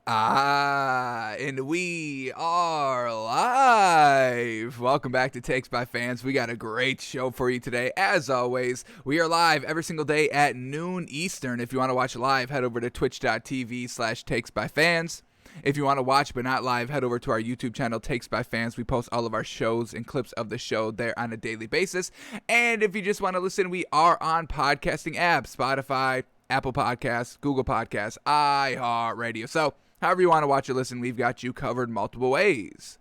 And we are live. Welcome back to Takes by Fans. We got a great show for you today. As always, we are live every single day at noon Eastern. If you want to watch live, head over to twitch.tv/takesbyfans. If you want to watch but not live, head over to our YouTube channel, Takes by Fans. We post all of our shows and clips of the show there on a daily basis. And if you just want to listen, we are on podcasting apps, Spotify, Apple Podcasts, Google Podcasts, iHeartRadio. So, however you want to watch or listen, we've got you covered multiple ways.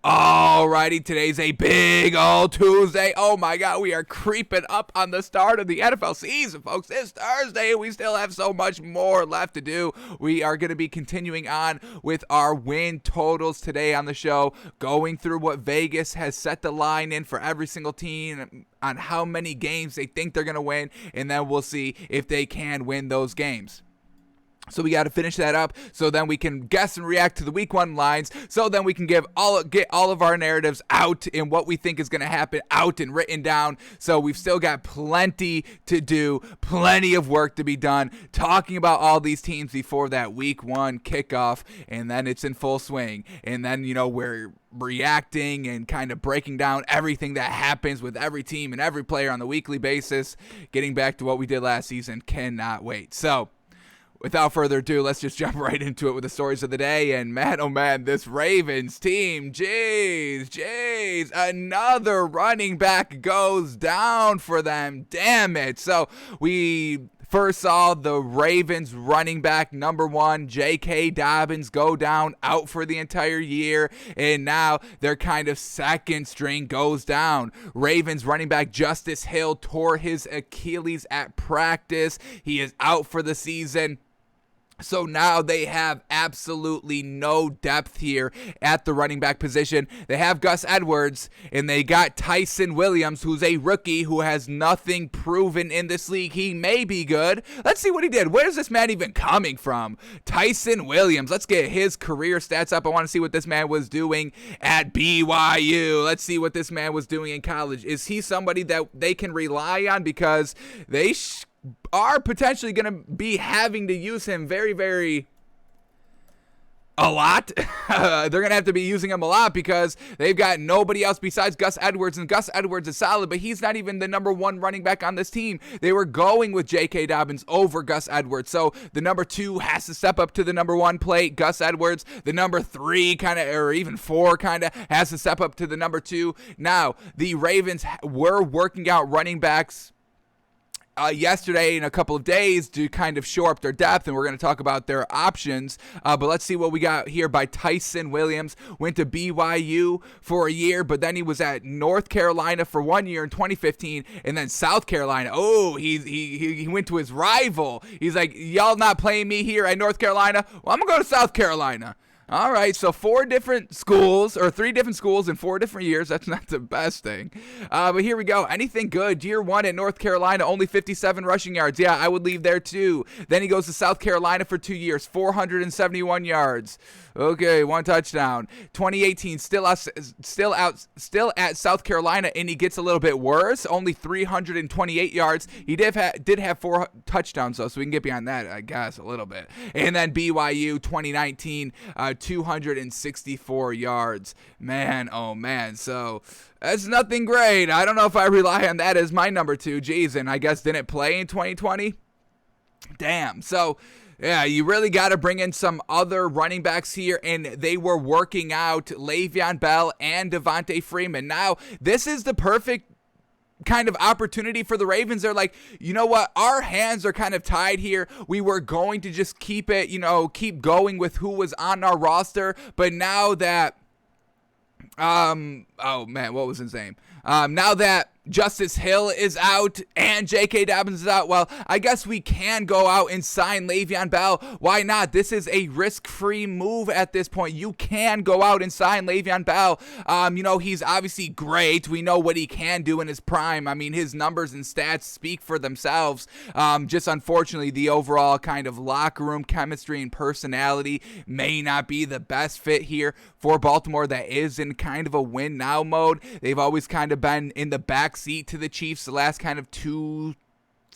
Alrighty, today's a big old Tuesday. Oh my God, we are creeping up on the start of the NFL season, folks. It's Thursday, and we still have so much more left to do. We are going to be continuing on with our win totals today on the show, going through what Vegas has set the line in for every single team on how many games they think they're going to win, and then we'll see if they can win those games. So we got to finish that up so then we can guess and react to the week one lines, so then we can get all of our narratives out and what we think is going to happen out and written down. So we've still got plenty to do, plenty of work to be done, talking about all these teams before that week one kickoff, and then it's in full swing. And then, we're reacting and kind of breaking down everything that happens with every team and every player on the weekly basis, getting back to what we did last season. Cannot wait. So, without further ado, let's just jump right into it with the stories of the day. And man, oh man, this Ravens team, jeez, another running back goes down for them. Damn it. So we first saw the Ravens running back number one, J.K. Dobbins, go down, out for the entire year. And now their kind of second string goes down. Ravens running back Justice Hill tore his Achilles at practice. He is out for the season. So now they have absolutely no depth here at the running back position. They have Gus Edwards, and they got Tyson Williams, who's a rookie who has nothing proven in this league. He may be good. Let's see what he did. Where's this man even coming from? Tyson Williams. Let's get his career stats up. I want to see what this man was doing at BYU. Let's see what this man was doing in college. Is he somebody that they can rely on? Because they are potentially going to be having to use him a lot. They're going to have to be using him a lot because they've got nobody else besides Gus Edwards, and Gus Edwards is solid, but he's not even the number one running back on this team. They were going with J.K. Dobbins over Gus Edwards, so the number two has to step up to the number one plate, Gus Edwards. The number three or even four has to step up to the number two. Now, the Ravens were working out running backs yesterday in a couple of days to kind of shore up their depth, and we're going to talk about their options. But let's see what we got here by Tyson Williams. Went to BYU for a year, but then he was at North Carolina for 1 year in 2015, and then South Carolina. Oh, he went to his rival. He's like, y'all not playing me here at North Carolina? Well, I'm going to go to South Carolina. All right, so 3 different schools in 4 different years. That's not the best thing. But here we go. Anything good? Year one at North Carolina, only 57 rushing yards. Yeah, I would leave there too. Then he goes to South Carolina for 2 years, 471 yards. Okay, 1 touchdown. 2018, still at South Carolina, and he gets a little bit worse. Only 328 yards. He did have 4 touchdowns though, so we can get behind that, I guess, a little bit. And then BYU 2019, 264 yards. Man, oh man. So that's nothing great. I don't know if I rely on that as my number 2. Geez, and I guess didn't play in 2020. Damn. So yeah, you really got to bring in some other running backs here, and they were working out Le'Veon Bell and Devontae Freeman. Now, this is the perfect kind of opportunity for the Ravens. They're like, you know what? Our hands are kind of tied here. We were going to just keep going with who was on our roster, but now that, oh man, what was his name? Now that Justice Hill is out and J.K. Dobbins is out, well, I guess we can go out and sign Le'Veon Bell. Why not? This is a risk-free move at this point. You can go out and sign Le'Veon Bell. He's obviously great. We know what he can do in his prime. I mean, his numbers and stats speak for themselves. Just unfortunately, the overall kind of locker room chemistry and personality may not be the best fit here for Baltimore. That is in kind of a win-now mode. They've always kind of been in the back seat to the Chiefs the last kind of 2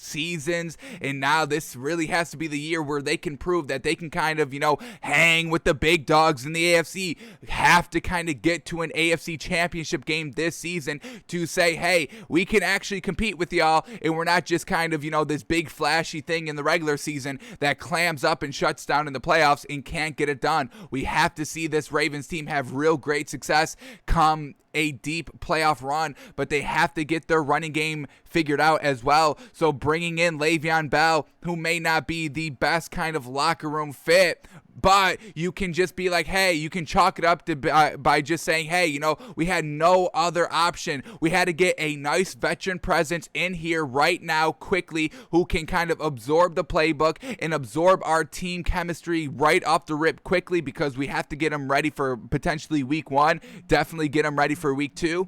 seasons, and now this really has to be the year where they can prove that they can kind of, hang with the big dogs in the AFC, have to kind of get to an AFC championship game this season to say, hey, we can actually compete with y'all, and we're not just kind of, this big flashy thing in the regular season that clams up and shuts down in the playoffs and can't get it done. We have to see this Ravens team have real great success come a deep playoff run, but they have to get their running game figured out as well. So bringing in Le'Veon Bell, who may not be the best kind of locker room fit, but you can just be like, hey, you can chalk it up to by just saying, hey, we had no other option. We had to get a nice veteran presence in here right now quickly who can kind of absorb the playbook and absorb our team chemistry right off the rip quickly, because we have to get them ready for potentially week 1, definitely get them ready for week 2.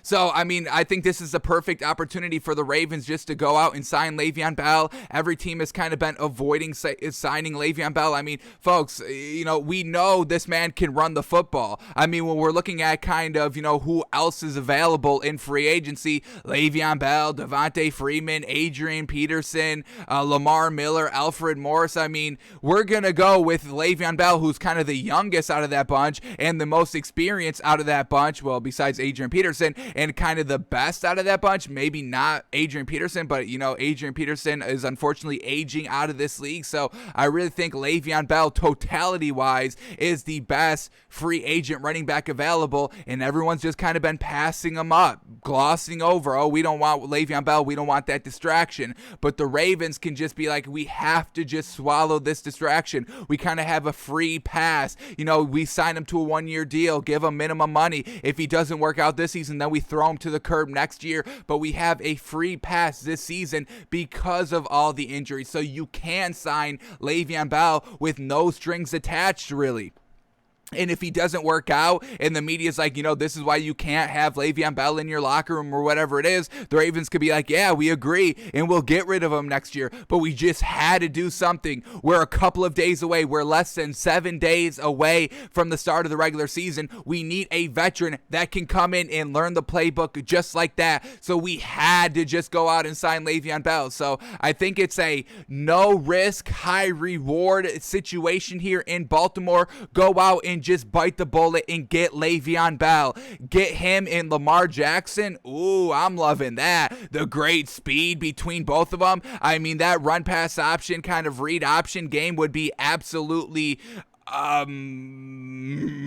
So, I think this is a perfect opportunity for the Ravens just to go out and sign Le'Veon Bell. Every team has kind of been avoiding signing Le'Veon Bell. Folks, we know this man can run the football. When we're looking at kind of, who else is available in free agency, Le'Veon Bell, Devontae Freeman, Adrian Peterson, Lamar Miller, Alfred Morris. We're going to go with Le'Veon Bell, who's kind of the youngest out of that bunch and the most experienced out of that bunch. Well, besides Adrian Peterson. And kind of the best out of that bunch, maybe not Adrian Peterson, but, Adrian Peterson is unfortunately aging out of this league. So I really think Le'Veon Bell, totality-wise, is the best free agent running back available, and everyone's just kind of been passing him up, glossing over, oh, we don't want Le'Veon Bell, we don't want that distraction. But the Ravens can just be like, we have to just swallow this distraction. We kind of have a free pass. We sign him to a 1-year deal, give him minimum money. If he doesn't work out this season, then we throw him to the curb next year, but we have a free pass this season because of all the injuries. So you can sign Le'Veon Bell with no strings attached, really. And if he doesn't work out and the media's like, this is why you can't have Le'Veon Bell in your locker room or whatever it is, the Ravens could be like, yeah, we agree, and we'll get rid of him next year. But we just had to do something. We're a couple of days away. We're less than 7 days away from the start of the regular season. We need a veteran that can come in and learn the playbook just like that. So we had to just go out and sign Le'Veon Bell. So I think it's a no risk, high reward situation here in Baltimore. Go out and just bite the bullet and get Le'Veon Bell. Get him and Lamar Jackson. Ooh, I'm loving that. The great speed between both of them. That run pass option, kind of read option game would be absolutely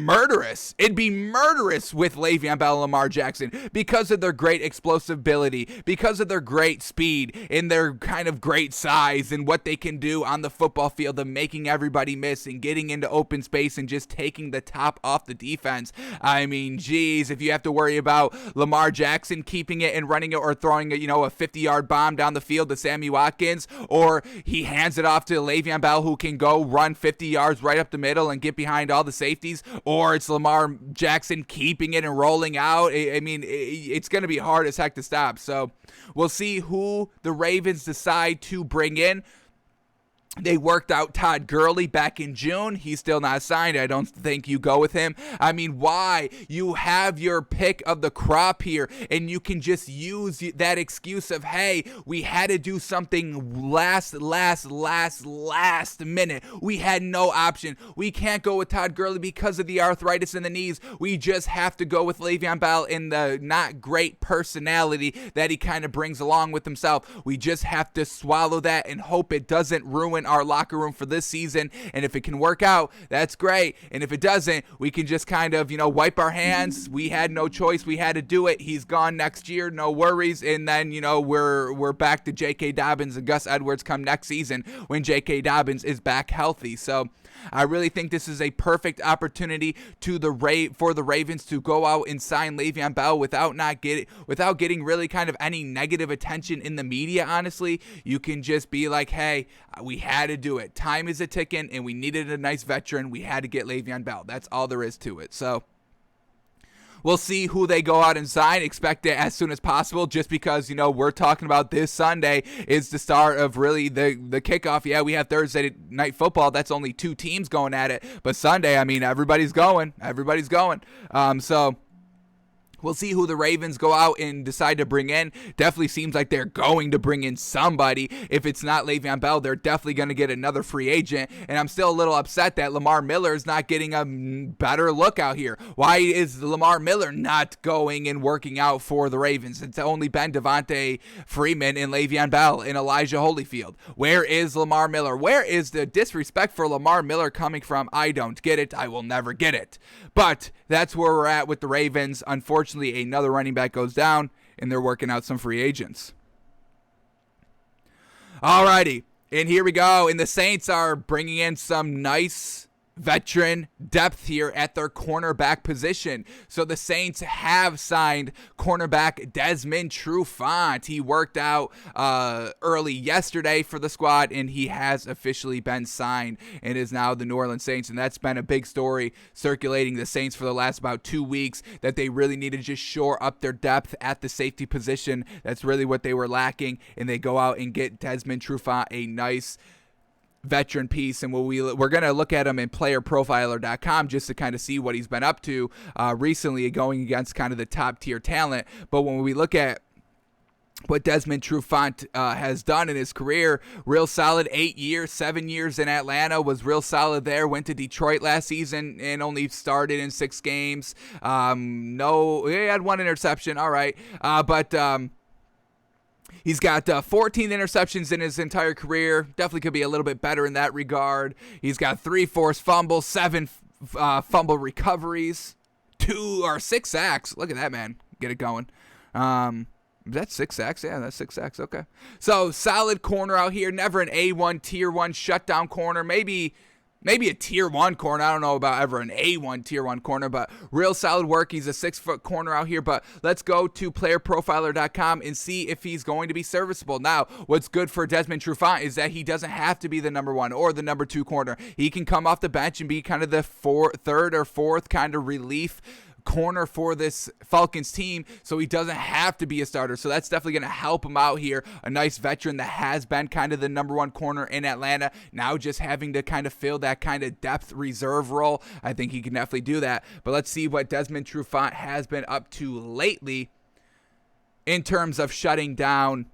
murderous. It'd be murderous with Le'Veon Bell and Lamar Jackson because of their great explosibility, because of their great speed and their kind of great size and what they can do on the football field of making everybody miss and getting into open space and just taking the top off the defense. Geez, if you have to worry about Lamar Jackson keeping it and running it or throwing a 50-yard bomb down the field to Sammy Watkins, or he hands it off to Le'Veon Bell who can go run 50 yards right up the middle and get behind all the safeties, or it's Lamar Jackson keeping it and rolling out. It's going to be hard as heck to stop. So we'll see who the Ravens decide to bring in. They worked out Todd Gurley back in June. He's still not signed. I don't think you go with him. Why? You have your pick of the crop here, and you can just use that excuse of, hey, we had to do something last minute. We had no option. We can't go with Todd Gurley because of the arthritis in the knees. We just have to go with Le'Veon Bell and the not great personality that he kind of brings along with himself. We just have to swallow that and hope it doesn't ruin our locker room for this season. And if it can work out, that's great. And if it doesn't, we can just kind of, wipe our hands. We had no choice. We had to do it. He's gone next year. No worries. And then, we're back to J.K. Dobbins and Gus Edwards come next season when J.K. Dobbins is back healthy. So I really think this is a perfect opportunity for the Ravens to go out and sign Le'Veon Bell without getting really kind of any negative attention in the media. Honestly, you can just be like, hey, we had to do it. Time is a ticking, and we needed a nice veteran. We had to get Le'Veon Bell. That's all there is to it. So we'll see who they go out and sign. Expect it as soon as possible, just because, we're talking about this Sunday is the start of really the kickoff. Yeah, we have Thursday night football. That's only 2 teams going at it. But Sunday, everybody's going. So We'll see who the Ravens go out and decide to bring in. Definitely seems like they're going to bring in somebody. If it's not Le'Veon Bell, they're definitely going to get another free agent. And I'm still a little upset that Lamar Miller is not getting a better look out here. Why is Lamar Miller not going and working out for the Ravens? It's only been Devontae Freeman and Le'Veon Bell and Elijah Holyfield. Where is Lamar Miller? Where is the disrespect for Lamar Miller coming from? I don't get it. I will never get it. But that's where we're at with the Ravens. Unfortunately, another running back goes down, and they're working out some free agents. Alrighty, and here we go. And the Saints are bringing in some nice veteran depth here at their cornerback position. So the Saints have signed cornerback Desmond Trufant. He worked out early yesterday for the squad, and he has officially been signed and is now the New Orleans Saints. And that's been a big story circulating the Saints for the last about 2 weeks, that they really need to just shore up their depth at the safety position. That's really what they were lacking, and they go out and get Desmond Trufant, a nice veteran piece. And we're going to look at him in playerprofiler.com just to kind of see what he's been up to recently, going against kind of the top tier talent. But when we look at what Desmond Trufant has done in his career, real solid. 8 years, 7 years in Atlanta, was real solid there. Went to Detroit last season and only started in 6 games. He had 1 interception. All right. But he's got 14 interceptions in his entire career. Definitely could be a little bit better in that regard. He's got 3 forced fumbles, 7 fumble recoveries, 6 sacks. Look at that, man. Get it going. Is that 6 sacks? Yeah, that's 6 sacks. Okay. So solid corner out here. Never an A1, tier 1 shutdown corner. Maybe a tier 1 corner. I don't know about ever an A1 tier 1 corner, but real solid work. He's a 6-foot corner out here. But let's go to playerprofiler.com and see if he's going to be serviceable. Now, what's good for Desmond Trufant is that he doesn't have to be the number 1 or the number 2 corner. He can come off the bench and be kind of the 3rd or 4th kind of relief corner for this Falcons team, so he doesn't have to be a starter. So that's definitely going to help him out here. A nice veteran that has been kind of the number 1 corner in Atlanta, now just having to kind of fill that kind of depth reserve role. I think he can definitely do that. But let's see what Desmond Trufant has been up to lately in terms of shutting down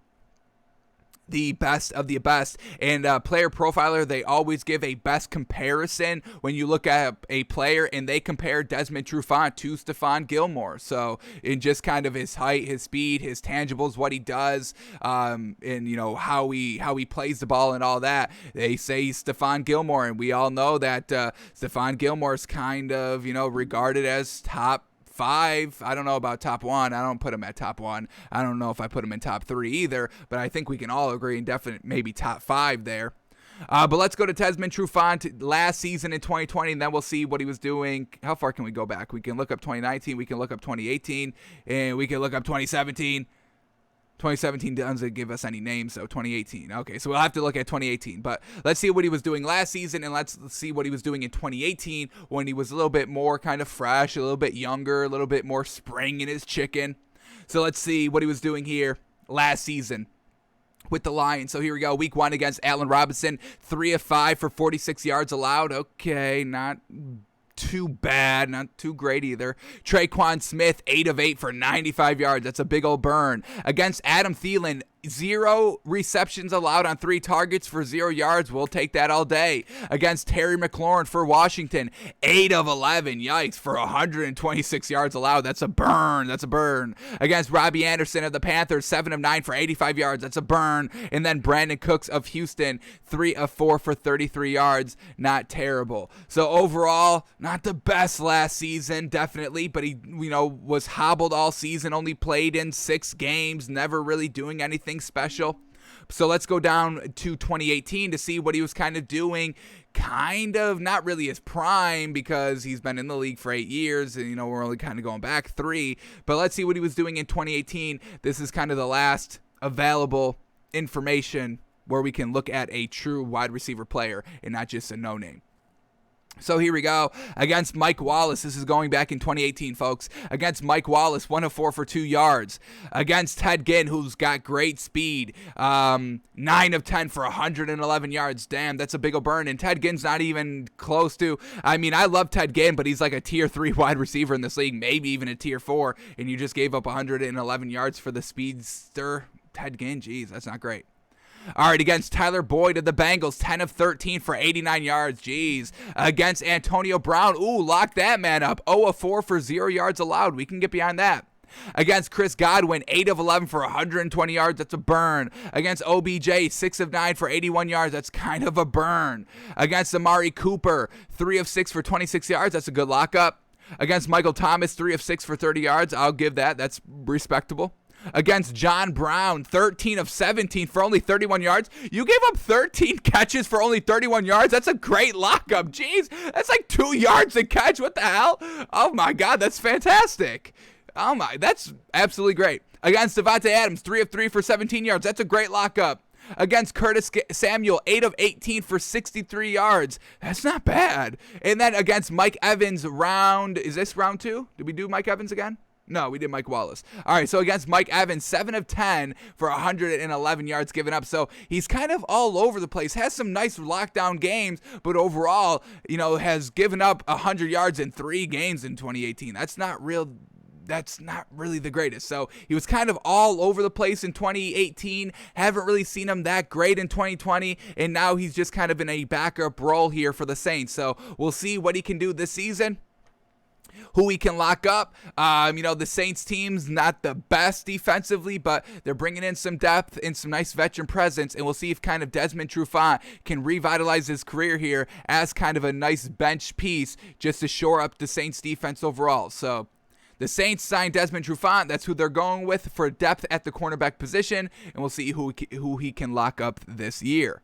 the best of the best. And Player Profiler, they always give a best comparison when you look at a player, and they compare Desmond Trufant to Stefan Gilmore. So in just kind of his height, his speed, his tangibles, what he does, and how he plays the ball and all that, they say he's Stefan Gilmore, and we all know that Stefan Gilmore is kind of regarded as top 5. I don't know about top 1. I don't put him at top 1. I don't know if I put him in top 3 either, but I think we can all agree in definite maybe top 5 there. But let's go to Desmond Trufant last season in 2020, and then we'll see what he was doing. How far can we go back? We can look up 2019, we can look up 2018, and we can look up 2017. 2017 doesn't give us any names, so 2018. Okay, so we'll have to look at 2018. But let's see what he was doing last season, and let's see what he was doing in 2018 when he was a little bit more kind of fresh, a little bit younger, a little bit more spring in his chicken. So let's see what he was doing here last season with the Lions. So here we go. Week 1 against Allen Robinson. 3 of 5 for 46 yards allowed. Okay, not too bad, not too great either. Traquan Smith, 8 of 8 for 95 yards. That's a big old burn. Against Adam Thielen, 0 receptions allowed on 3 targets for 0 yards. We'll take that all day. Against Terry McLaurin for Washington, 8 of 11. Yikes, for 126 yards allowed. That's a burn. That's a burn. Against Robbie Anderson of the Panthers, 7 of 9 for 85 yards. That's a burn. And then Brandon Cooks of Houston, 3 of 4 for 33 yards. Not terrible. So overall, not the best last season, definitely, but he, was hobbled all season, only played in 6 games, never really doing anything special. So let's go down to 2018 to see what he was kind of doing. Kind of not really his prime, because he's been in the league for 8 years, and we're only kind of going back 3. But let's see what he was doing in 2018. This is kind of the last available information where we can look at a true wide receiver player and not just a no-name. So here we go. Against Mike Wallace, this is going back in 2018, folks. Against Mike Wallace, 1 of 4 for 2 yards. Against Ted Ginn, who's got great speed, 9 of 10 for 111 yards. Damn, that's a big ol' burn. And Ted Ginn's not even close to, I mean, I love Ted Ginn, but he's like a tier 3 wide receiver in this league, maybe even a tier 4. And you just gave up 111 yards for the speedster Ted Ginn. Jeez, that's not great. All right, against Tyler Boyd of the Bengals, 10 of 13 for 89 yards. Jeez. Against Antonio Brown, ooh, lock that man up. 0 of 4 for 0 yards allowed. We can get behind that. Against Chris Godwin, 8 of 11 for 120 yards. That's a burn. Against OBJ, 6 of 9 for 81 yards. That's kind of a burn. Against Amari Cooper, 3 of 6 for 26 yards. That's a good lockup. Against Michael Thomas, 3 of 6 for 30 yards. I'll give that. That's respectable. Against John Brown, 13 of 17 for only 31 yards. You gave up 13 catches for only 31 yards. That's a great lockup. Jeez, that's like 2 yards a catch. What the hell? Oh, my God, that's fantastic. Oh, my, that's absolutely great. Against Devontae Adams, 3 of 3 for 17 yards. That's a great lockup. Against Curtis Samuel, 8 of 18 for 63 yards. That's not bad. And then against Mike Evans, is this round 2? Did we do Mike Evans again? No, we did Mike Wallace. All right, so against Mike Evans, 7 of 10 for 111 yards given up. So he's kind of all over the place. Has some nice lockdown games, but overall, has given up 100 yards in 3 games in 2018. That's not really the greatest. So he was kind of all over the place in 2018. Haven't really seen him that great in 2020. And now he's just kind of in a backup role here for the Saints. So we'll see what he can do this season. Who he can lock up. The Saints team's not the best defensively, but they're bringing in some depth and some nice veteran presence, and we'll see if kind of Desmond Trufant can revitalize his career here as kind of a nice bench piece just to shore up the Saints defense overall. So the Saints signed Desmond Trufant. That's who they're going with for depth at the cornerback position, and we'll see who he can lock up this year.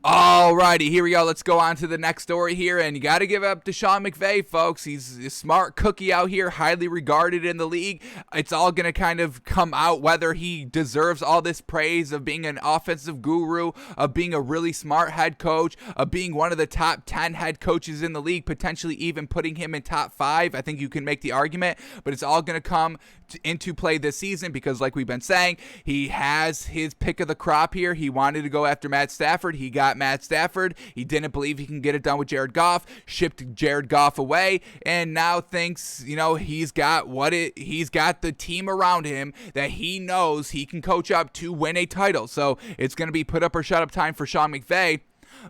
Alrighty, here we go. Let's go on to the next story here, and you got to give up to Sean McVay, folks. He's a smart cookie out here, highly regarded in the league. It's all going to kind of come out whether he deserves all this praise of being an offensive guru, of being a really smart head coach, of being one of the top 10 head coaches in the league, potentially even putting him in top 5. I think you can make the argument, but it's all going to come into play this season because, like we've been saying, he has his pick of the crop here. He wanted to go after Matt Stafford. He got Matt Stafford. He didn't believe he can get it done with Jared Goff, shipped Jared Goff away, and now thinks, he's got the team around him that he knows he can coach up to win a title. So it's going to be put up or shut up time for Sean McVay.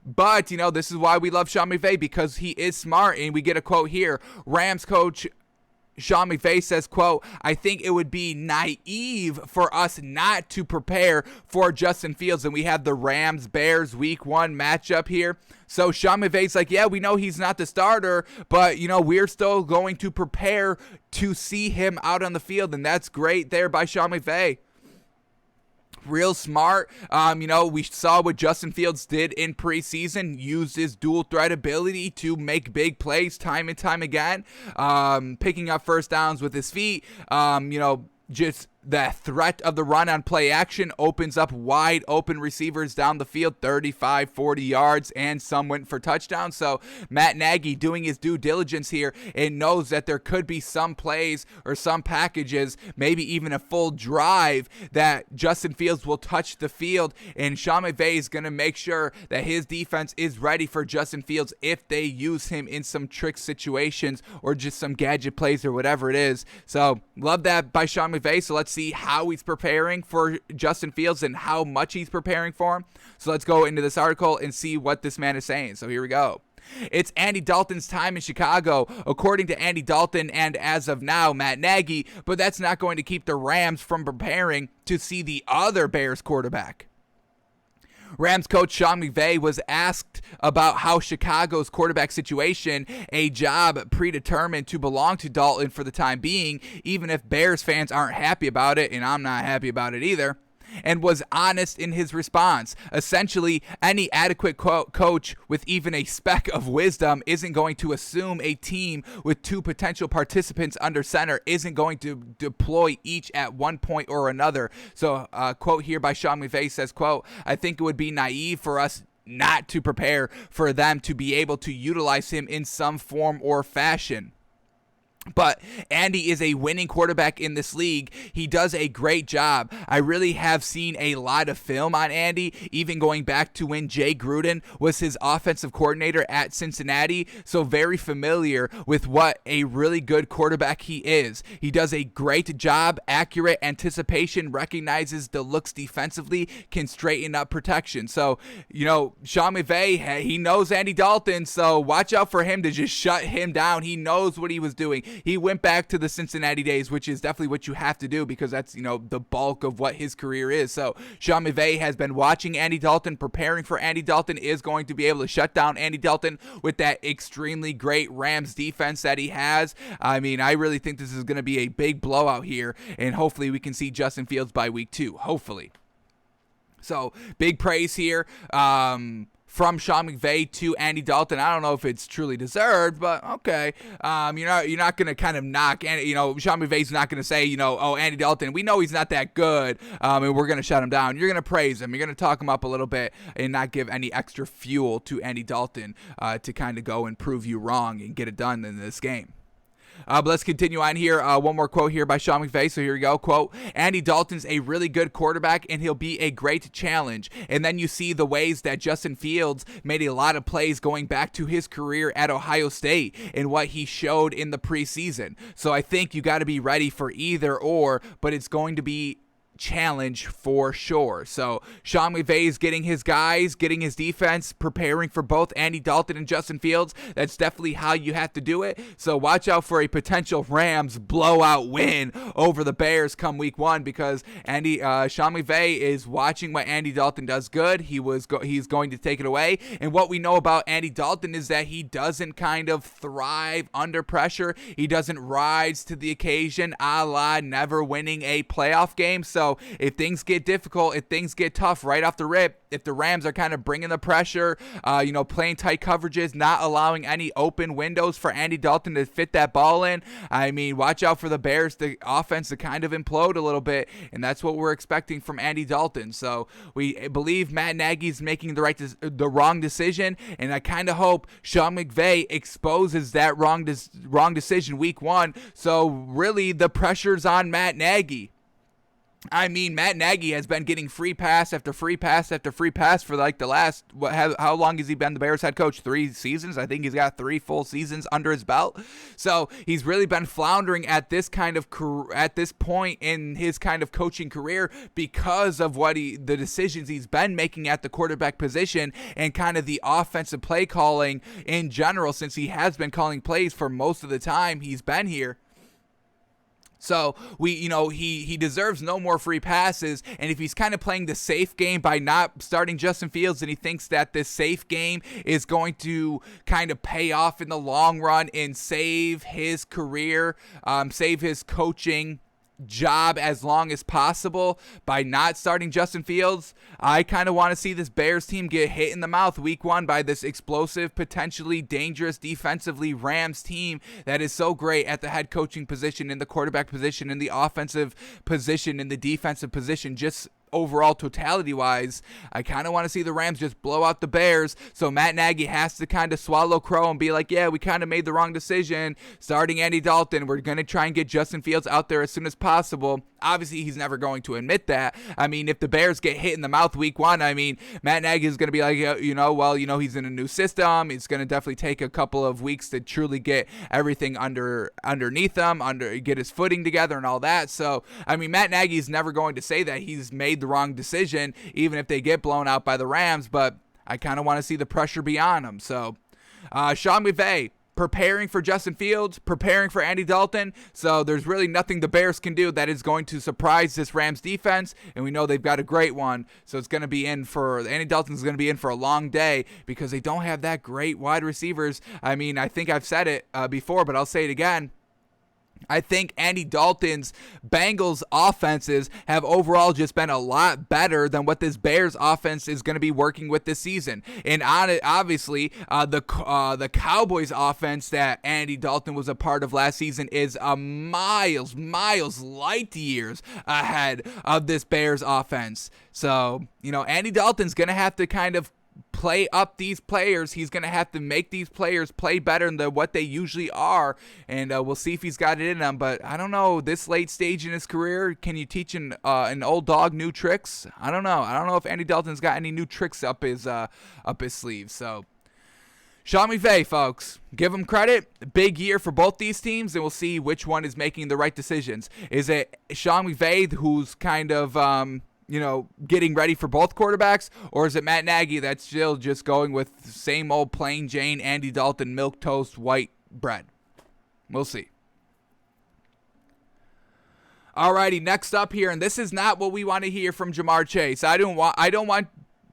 But, this is why we love Sean McVay, because he is smart, and we get a quote here. Rams coach Sean McVay says, quote, "I think it would be naive for us not to prepare for Justin Fields." And we have the Rams-Bears Week 1 matchup here. So Sean McVay's like, yeah, we know he's not the starter, but, we're still going to prepare to see him out on the field. And that's great there by Sean McVay. Real smart. We saw what Justin Fields did in preseason, used his dual threat ability to make big plays time and time again, picking up first downs with his feet, just the threat of the run on play action opens up wide open receivers down the field, 35, 40 yards, and some went for touchdowns. So Matt Nagy doing his due diligence here and knows that there could be some plays or some packages, maybe even a full drive that Justin Fields will touch the field, and Sean McVay is going to make sure that his defense is ready for Justin Fields if they use him in some trick situations or just some gadget plays or whatever it is. So love that by Sean McVay. So let's see how he's preparing for Justin Fields and how much he's preparing for him. So let's go into this article and see what this man is saying. So here we go. It's Andy Dalton's time in Chicago, according to Andy Dalton and, as of now, Matt Nagy, but that's not going to keep the Rams from preparing to see the other Bears quarterback. Rams coach Sean McVay was asked about how Chicago's quarterback situation, a job predetermined to belong to Dalton for the time being, even if Bears fans aren't happy about it, and I'm not happy about it either, and was honest in his response. Essentially, any adequate coach with even a speck of wisdom isn't going to assume a team with 2 potential participants under center isn't going to deploy each at one point or another. So, quote here by Sean McVay says, quote, "I think it would be naive for us not to prepare for them to be able to utilize him in some form or fashion. But Andy is a winning quarterback in this league. He does a great job. I really have seen a lot of film on Andy, even going back to when Jay Gruden was his offensive coordinator at Cincinnati. So very familiar with what a really good quarterback he is. He does a great job, accurate anticipation, recognizes the looks defensively, can straighten up protection. So, Sean McVay, he knows Andy Dalton, so watch out for him to just shut him down. He knows what he was doing. He went back to the Cincinnati days, which is definitely what you have to do because that's, the bulk of what his career is. So Sean McVay has been watching Andy Dalton, preparing for Andy Dalton, is going to be able to shut down Andy Dalton with that extremely great Rams defense that he has. I really think this is going to be a big blowout here, and hopefully we can see Justin Fields by week 2, hopefully. So big praise here. From Sean McVay to Andy Dalton. I don't know if it's truly deserved, but okay. You're not going to kind of knock, and Sean McVay's not going to say, oh, Andy Dalton, we know he's not that good, and we're going to shut him down. You're going to praise him. You're going to talk him up a little bit and not give any extra fuel to Andy Dalton to kind of go and prove you wrong and get it done in this game. But let's continue on here. One more quote here by Sean McVay. So here we go. Quote, Andy Dalton's a really good quarterback, and he'll be a great challenge. And then you see the ways that Justin Fields made a lot of plays going back to his career at Ohio State and what he showed in the preseason. So I think you got to be ready for either or, but it's going to be challenge for sure. So Sean McVay is getting his guys, getting his defense, preparing for both Andy Dalton and Justin Fields. That's definitely how you have to do it. So watch out for a potential Rams blowout win over the Bears come week 1 because Sean McVay is watching what Andy Dalton does good. He's going to take it away. And what we know about Andy Dalton is that he doesn't kind of thrive under pressure. He doesn't rise to the occasion, a la never winning a playoff game. So if things get difficult, if things get tough right off the rip, if the Rams are kind of bringing the pressure, playing tight coverages, not allowing any open windows for Andy Dalton to fit that ball in, watch out for the Bears, the offense to kind of implode a little bit, and that's what we're expecting from Andy Dalton. So we believe Matt Nagy's making the wrong decision, and I kind of hope Sean McVay exposes that wrong decision week 1. So really, the pressure's on Matt Nagy. Matt Nagy has been getting free pass after free pass after free pass for like the last, how long has he been the Bears head coach? 3 seasons? I think he's got 3 full seasons under his belt. So he's really been floundering at this point in his kind of coaching career because of the decisions he's been making at the quarterback position and kind of the offensive play calling in general, since he has been calling plays for most of the time he's been here. So he deserves no more free passes, and if he's kind of playing the safe game by not starting Justin Fields, and he thinks that this safe game is going to kind of pay off in the long run and save his career, save his coaching job as long as possible by not starting Justin Fields, I kind of want to see this Bears team get hit in the mouth week 1 by this explosive, potentially dangerous defensively Rams team that is so great at the head coaching position, in the quarterback position, in the offensive position, in the defensive position, just overall totality wise. I kind of want to see the Rams just blow out the Bears, so Matt Nagy has to kind of swallow crow and be like, yeah, we kind of made the wrong decision starting Andy Dalton. We're going to try and get Justin Fields out there as soon as possible. Obviously, he's never going to admit that. If the Bears get hit in the mouth week 1, Matt Nagy is going to be like, he's in a new system. It's going to definitely take a couple of weeks to truly get everything underneath him, get his footing together and all that. So, Matt Nagy is never going to say that he's made the wrong decision, even if they get blown out by the Rams, but I kind of want to see the pressure be on him. So, Sean McVay, preparing for Justin Fields, preparing for Andy Dalton. So there's really nothing the Bears can do that is going to surprise this Rams defense, and we know they've got a great one. So it's going to be Andy Dalton's going to be in for a long day because they don't have that great wide receivers. I think I've said it before, but I'll say it again. I think Andy Dalton's Bengals offenses have overall just been a lot better than what this Bears offense is going to be working with this season. And obviously, the Cowboys offense that Andy Dalton was a part of last season is miles, light years ahead of this Bears offense. So, Andy Dalton's going to have to kind of play up these players. He's going to have to make these players play better than what they usually are, and we'll see if he's got it in him. But I don't know, this late stage in his career, can you teach an old dog new tricks? I don't know. I don't know if Andy Dalton's got any new tricks up his sleeve. So Sean McVay, folks, give him credit. Big year for both these teams, and we'll see which one is making the right decisions. Is it Sean McVay who's kind of getting ready for both quarterbacks, or is it Matt Nagy that's still just going with same old plain Jane Andy Dalton milquetoast white bread? We'll see. Alrighty, next up here, and this is not what we want to hear from Ja'Marr Chase. I don't want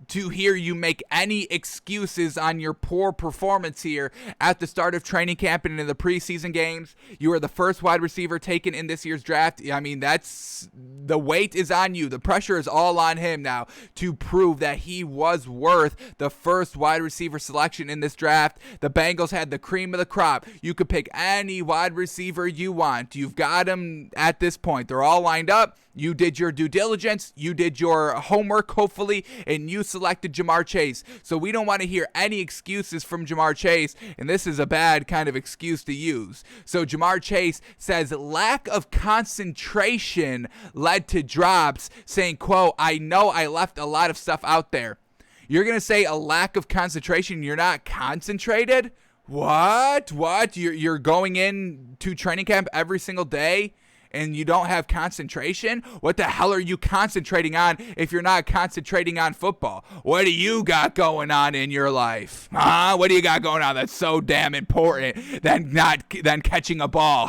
to hear you make any excuses on your poor performance here at the start of training camp and in the preseason games. You are the first wide receiver taken in this year's draft. I mean, the weight is on you. The pressure is all on him now to prove that he was worth the first wide receiver selection in this draft. The Bengals had the cream of the crop. You could pick any wide receiver you want. You've got them at this point. They're all lined up. You did your due diligence, you did your homework, hopefully, and you selected Ja'Marr Chase. So we don't want to hear any excuses from Ja'Marr Chase, and this is a bad kind of excuse to use. So Ja'Marr Chase says lack of concentration led to drops, saying, quote, "I know I left a lot of stuff out there." You're going to say a lack of concentration, you're not concentrated? What? You're going in to training camp every single day and you don't have concentration? What the hell are you concentrating on if you're not concentrating on football? What do you got going on in your life? Huh? What do you got going on that's so damn important than catching a ball?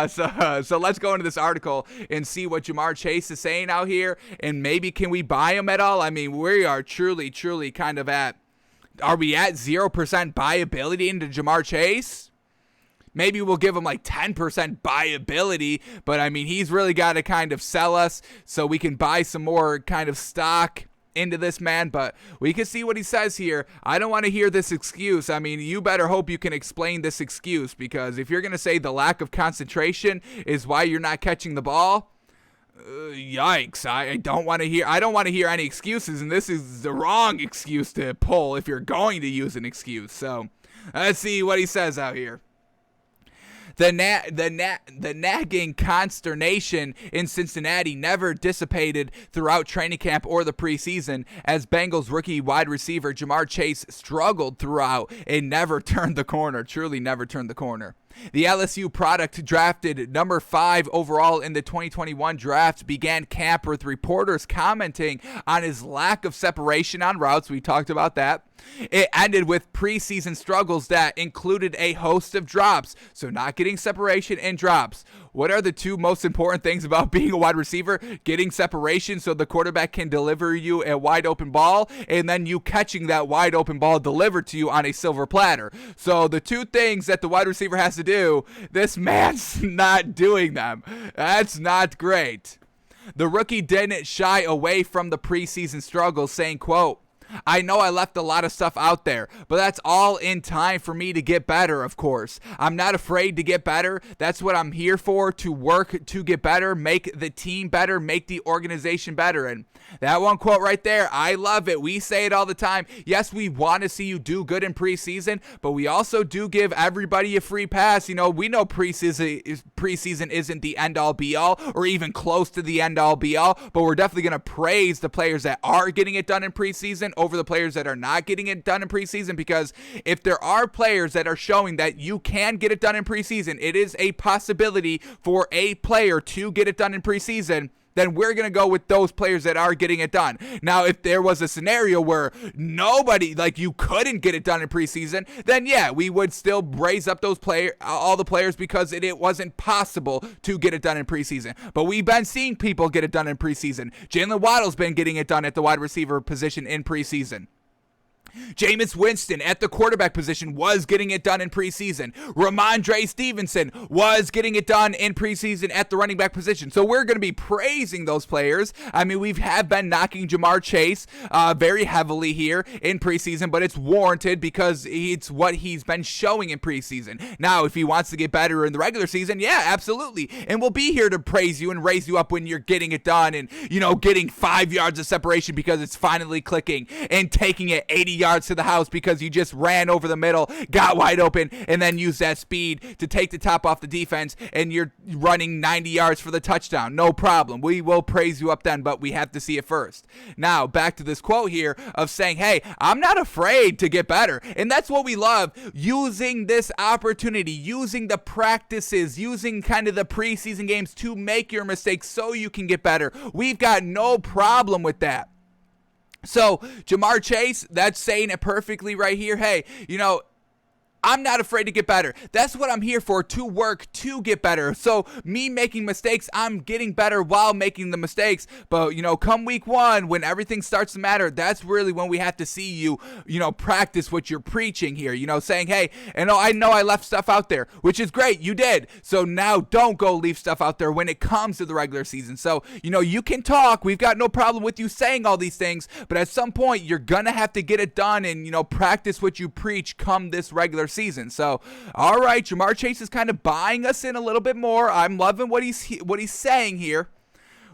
So let's go into this article and see what Ja'Marr Chase is saying out here, and maybe can we buy him at all? I mean, we are truly kind of are we at 0% buyability into Ja'Marr Chase? Maybe we'll give him like 10% buyability, but I mean, he's really got to kind of sell us so we can buy some more kind of stock into this man, but we can see what he says here. I don't want to hear this excuse. I mean, you better hope you can explain this excuse, because if you're going to say the lack of concentration is why you're not catching the ball, yikes. I don't want to hear any excuses, and this is the wrong excuse to pull if you're going to use an excuse. So let's see what he says out here. The nagging consternation in Cincinnati never dissipated throughout training camp or the preseason, as Bengals rookie wide receiver Ja'Marr Chase struggled throughout and never turned the corner. Truly never turned the corner. The LSU product, drafted number 5 overall in the 2021 draft, began camp with reporters commenting on his lack of separation on routes. We talked about that. It ended with preseason struggles that included a host of drops. So not getting separation and drops. What are the two most important things about being a wide receiver? Getting separation so the quarterback can deliver you a wide open ball, and then you catching that wide open ball delivered to you on a silver platter. So the two things that the wide receiver has to do, this man's not doing them. That's not great. The rookie didn't shy away from the preseason struggles, saying, quote, "I know I left a lot of stuff out there, but that's all in time for me to get better, of course. I'm not afraid to get better. That's what I'm here for, to work to get better, make the team better, make the organization better." And that one quote right there, I love it. We say it all the time. Yes, we want to see you do good in preseason, but we also do give everybody a free pass. You know, we know preseason isn't the end-all be-all or even close to the end-all be-all, but we're definitely going to praise the players that are getting it done in preseason over the players that are not getting it done in preseason, because if there are players that are showing that you can get it done in preseason, it is a possibility for a player to get it done in preseason, then we're going to go with those players that are getting it done. Now, if there was a scenario where nobody, like you couldn't get it done in preseason, then yeah, we would still raise up those all the players, because it wasn't possible to get it done in preseason. But we've been seeing people get it done in preseason. Jalen Waddle's been getting it done at the wide receiver position in preseason. Jameis Winston at the quarterback position was getting it done in preseason. Ramondre Stevenson was getting it done in preseason at the running back position. So we're going to be praising those players. I mean, we have been knocking Jamar Chase very heavily here in preseason, but it's warranted because it's what he's been showing in preseason. Now, if he wants to get better in the regular season, yeah, absolutely. And we'll be here to praise you and raise you up when you're getting it done and, getting 5 yards of separation because it's finally clicking and taking it 80 yards to the house because you just ran over the middle, got wide open, and then used that speed to take the top off the defense, and you're running 90 yards for the touchdown. No problem. We will praise you up then, but we have to see it first. Now, back to this quote here of saying, hey, I'm not afraid to get better. And that's what we love, using this opportunity, using the practices, using kind of the preseason games to make your mistakes so you can get better. We've got no problem with that. So, Jamar Chase, that's saying it perfectly right here. Hey, I'm not afraid to get better. That's what I'm here for, to work to get better. So me making mistakes, I'm getting better while making the mistakes. But, come week 1, when everything starts to matter, that's really when we have to see you, practice what you're preaching here. Saying, hey, I know I left stuff out there, which is great. You did. So now don't go leave stuff out there when it comes to the regular season. So, you can talk. We've got no problem with you saying all these things. But at some point, you're going to have to get it done and, practice what you preach come this regular season. So, all right, Jamar Chase is kind of buying us in a little bit more. I'm loving what he's saying here.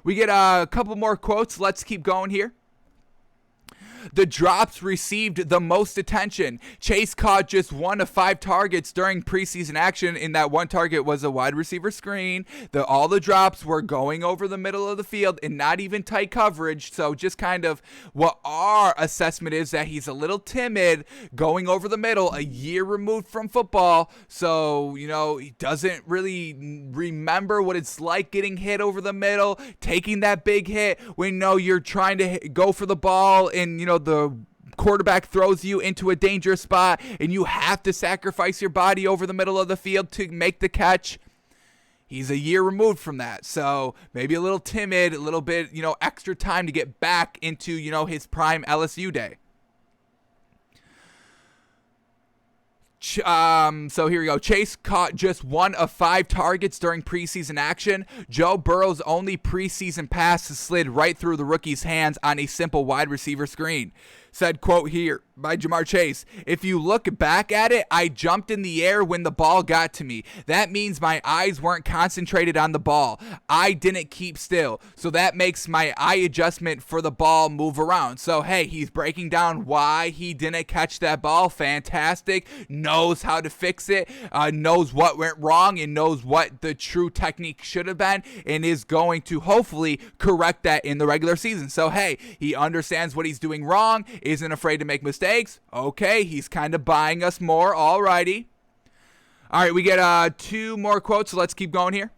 We get a couple more quotes. Let's keep going here. The drops received the most attention. Chase caught just 1 of 5 targets during preseason action, and that one target was a wide receiver screen. All the drops were going over the middle of the field and not even tight coverage. So just kind of what our assessment is that he's a little timid going over the middle, a year removed from football. So, he doesn't really remember what it's like getting hit over the middle, taking that big hit when you're trying to go for the ball and, the quarterback throws you into a dangerous spot and you have to sacrifice your body over the middle of the field to make the catch. He's a year removed from that. So maybe a little timid, a little bit, extra time to get back into, his prime LSU day. So here we go. Chase caught just 1 of 5 targets during preseason action. Joe Burrow's only preseason pass slid right through the rookie's hands on a simple wide receiver screen. Said quote here by Jamar Chase, if you look back at it, I jumped in the air when the ball got to me. That means my eyes weren't concentrated on the ball. I didn't keep still. So that makes my eye adjustment for the ball move around. So, hey, he's breaking down why he didn't catch that ball. Fantastic. Knows how to fix it. Knows what went wrong and knows what the true technique should have been and is going to hopefully correct that in the regular season. So, hey, he understands what he's doing wrong, isn't afraid to make mistakes. Okay, he's kind of buying us more. Alrighty. All right, we get 2 more quotes, so let's keep going here.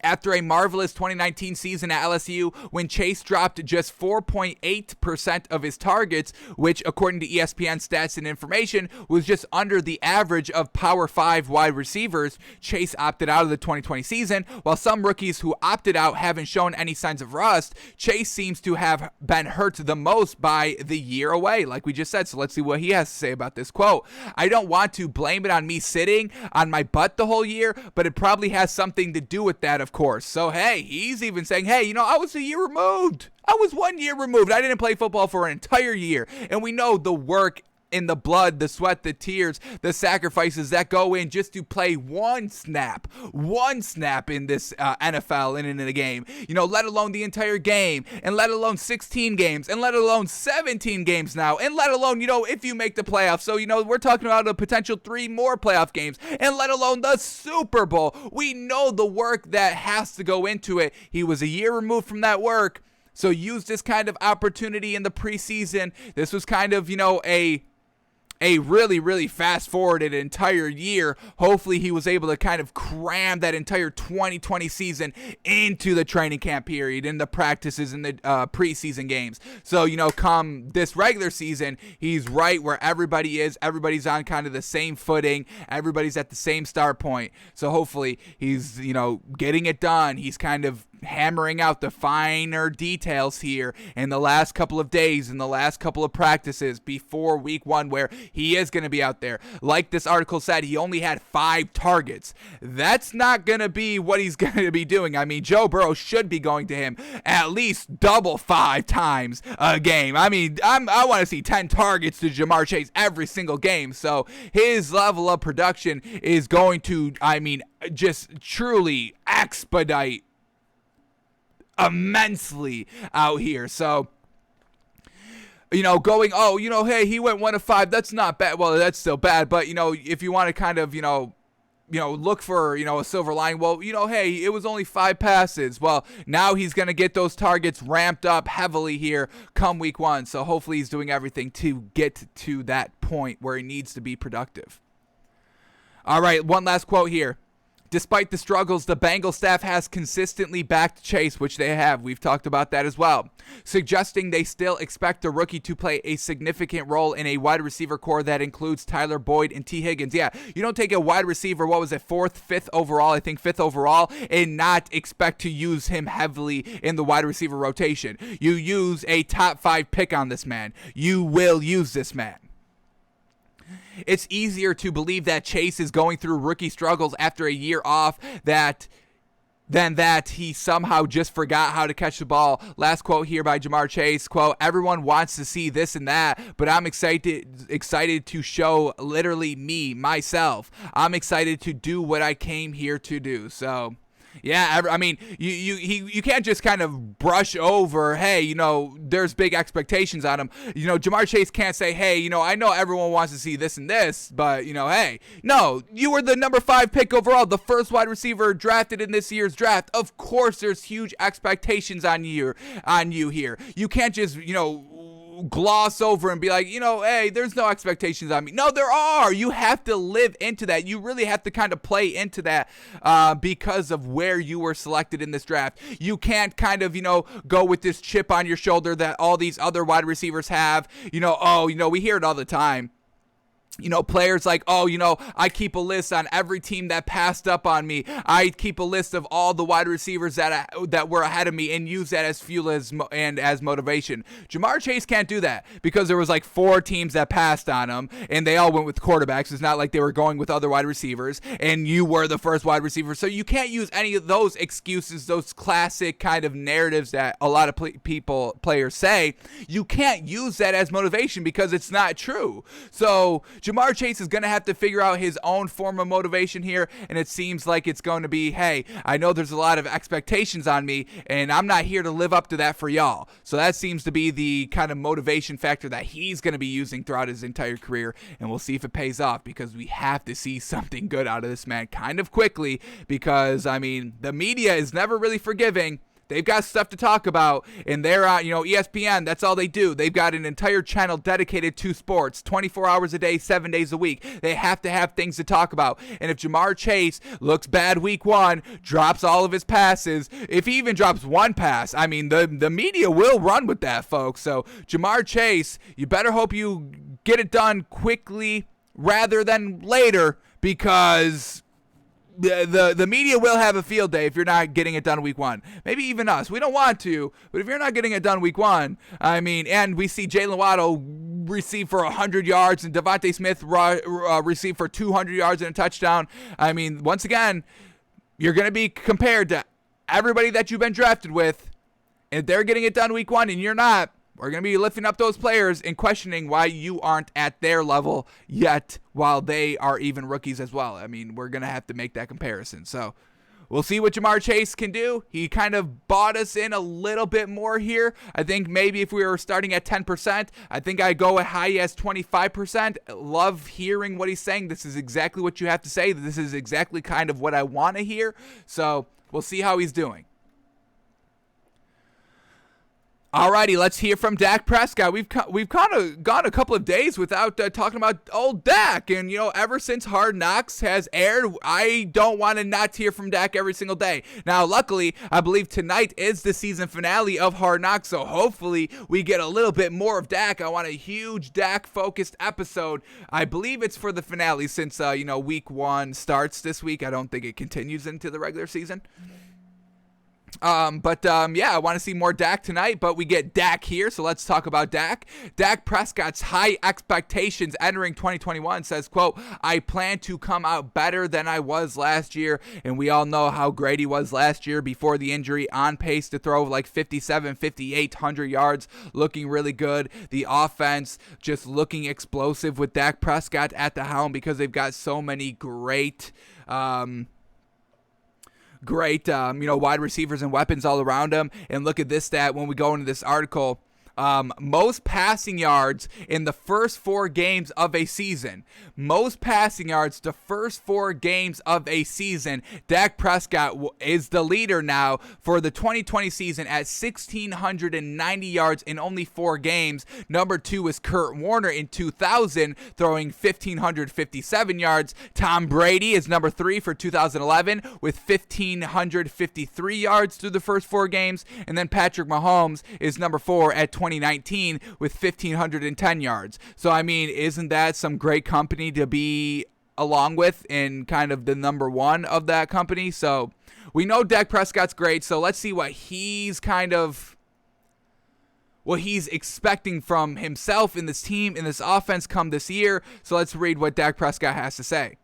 After a marvelous 2019 season at LSU, when Chase dropped just 4.8% of his targets, which according to ESPN stats and information was just under the average of Power 5 wide receivers, Chase opted out of the 2020 season. While some rookies who opted out haven't shown any signs of rust, Chase seems to have been hurt the most by the year away, like we just said. So let's see what he has to say about this quote. I don't want to blame it on me sitting on my butt the whole year, but it probably has something to do with that, of course. So, hey, he's even saying, hey, I was a year removed. I was 1 year removed. I didn't play football for an entire year. And we know the work in the blood, the sweat, the tears, the sacrifices that go in just to play one snap in this NFL and in a game, let alone the entire game, and let alone 16 games, and let alone 17 games now, and let alone, if you make the playoffs. So, we're talking about a potential 3 more playoff games, and let alone the Super Bowl. We know the work that has to go into it. He was a year removed from that work. So use this kind of opportunity in the preseason. This was kind of, a really, really fast-forwarded entire year. Hopefully he was able to kind of cram that entire 2020 season into the training camp period, in the practices, in the preseason games. So, come this regular season, he's right where everybody is. Everybody's on kind of the same footing. Everybody's at the same start point. So hopefully he's, getting it done. He's kind of hammering out the finer details here in the last couple of days, in the last couple of practices before week 1, where he is going to be out there. Like this article said, he only had 5 targets. That's not going to be what he's going to be doing. I mean, Joe Burrow should be going to him at least double 5 times a game. I mean, I want to see 10 targets to Ja'Marr Chase every single game. So his level of production is going to, I mean, just truly expedite immensely out here. So, going, hey, he went 1 of 5. That's not bad. Well, that's still bad. But, if you want to kind of, look for, a silver lining, well, hey, it was only 5 passes. Well, now he's going to get those targets ramped up heavily here come week 1. So hopefully he's doing everything to get to that point where he needs to be productive. All right, one last quote here. Despite the struggles, the Bengals staff has consistently backed Chase, which they have. We've talked about that as well, suggesting they still expect the rookie to play a significant role in a wide receiver core that includes Tyler Boyd and T. Higgins. Yeah, you don't take a wide receiver, 5th overall, I think 5th overall, and not expect to use him heavily in the wide receiver rotation. You use a top 5 pick on this man. You will use this man. It's easier to believe that Chase is going through rookie struggles after a year off than that he somehow just forgot how to catch the ball. Last quote here by Ja'Marr Chase, quote, everyone wants to see this and that, but I'm excited to show literally myself. I'm excited to do what I came here to do. So, yeah, I mean, you can't just kind of brush over, hey, there's big expectations on him. Ja'Marr Chase can't say, hey, I know everyone wants to see this and this, but, hey, no, you were the number 5 pick overall, the first wide receiver drafted in this year's draft. Of course, there's huge expectations on you here. You can't just, gloss over and be like, hey, there's no expectations on me. No, there are. You have to live into that. You really have to kind of play into that because of where you were selected in this draft. You can't kind of, go with this chip on your shoulder that all these other wide receivers have. We hear it all the time. Players like, I keep a list on every team that passed up on me. I keep a list of all the wide receivers that were ahead of me and use that as fuel and as motivation. Ja'Marr Chase can't do that because there was like 4 teams that passed on him and they all went with quarterbacks. It's not like they were going with other wide receivers and you were the first wide receiver. So you can't use any of those excuses, those classic kind of narratives that a lot of players say. You can't use that as motivation because it's not true. So Ja'Marr Chase is going to have to figure out his own form of motivation here, and it seems like it's going to be, hey, I know there's a lot of expectations on me, and I'm not here to live up to that for y'all. So that seems to be the kind of motivation factor that he's going to be using throughout his entire career, and we'll see if it pays off because we have to see something good out of this man kind of quickly because, I mean, the media is never really forgiving. They've got stuff to talk about, and they're on, ESPN, that's all they do. They've got an entire channel dedicated to sports, 24 hours a day, 7 days a week. They have to have things to talk about. And if Ja'Marr Chase looks bad week 1, drops all of his passes, if he even drops 1 pass, I mean, the media will run with that, folks. So Ja'Marr Chase, you better hope you get it done quickly rather than later because the media will have a field day if you're not getting it done week 1. Maybe even us. We don't want to, but if you're not getting it done week 1, I mean, and we see Jalen Waddle receive for 100 yards and Devontae Smith receive for 200 yards and a touchdown. I mean, once again, you're going to be compared to everybody that you've been drafted with. And if they're getting it done week 1 and you're not, we're going to be lifting up those players and questioning why you aren't at their level yet while they are even rookies as well. I mean, we're going to have to make that comparison. So we'll see what Ja'Marr Chase can do. He kind of bought us in a little bit more here. I think maybe if we were starting at 10%, I think I'd go as high as 25%. Love hearing what he's saying. This is exactly what you have to say. This is exactly kind of what I want to hear. So we'll see how he's doing. Alrighty, let's hear from Dak Prescott. We've kind of gone a couple of days without talking about old Dak, and ever since Hard Knocks has aired, I don't want to not hear from Dak every single day. Now, luckily, I believe tonight is the season finale of Hard Knocks, so hopefully we get a little bit more of Dak. I want a huge Dak-focused episode. I believe it's for the finale since week 1 starts this week. I don't think it continues into the regular season. Yeah, I want to see more Dak tonight, but we get Dak here, so let's talk about Dak. Dak Prescott's high expectations entering 2021 says, quote, I plan to come out better than I was last year, and we all know how great he was last year before the injury, on pace to throw like 5,800 yards, looking really good. The offense just looking explosive with Dak Prescott at the helm because they've got so many great wide receivers and weapons all around him. And look at this stat when we go into this article. Most passing yards in the first 4 games of a season. Most passing yards the first 4 games of a season. Dak Prescott is the leader now for the 2020 season at 1,690 yards in only 4 games. Number 2 is Kurt Warner in 2000, throwing 1,557 yards. Tom Brady is number 3 for 2011 with 1,553 yards through the first 4 games. And then Patrick Mahomes is number 4 at 2019 with 1,510 yards. So, I mean, isn't that some great company to be along with in kind of the number 1 of that company? So, we know Dak Prescott's great, so let's see what he's expecting from himself in this team, in this offense come this year. So, let's read what Dak Prescott has to say.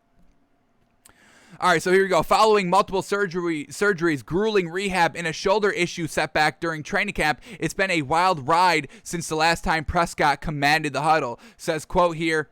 All right, so here we go. Following multiple surgeries, grueling rehab, and a shoulder issue setback during training camp, it's been a wild ride since the last time Prescott commanded the huddle. Says, quote here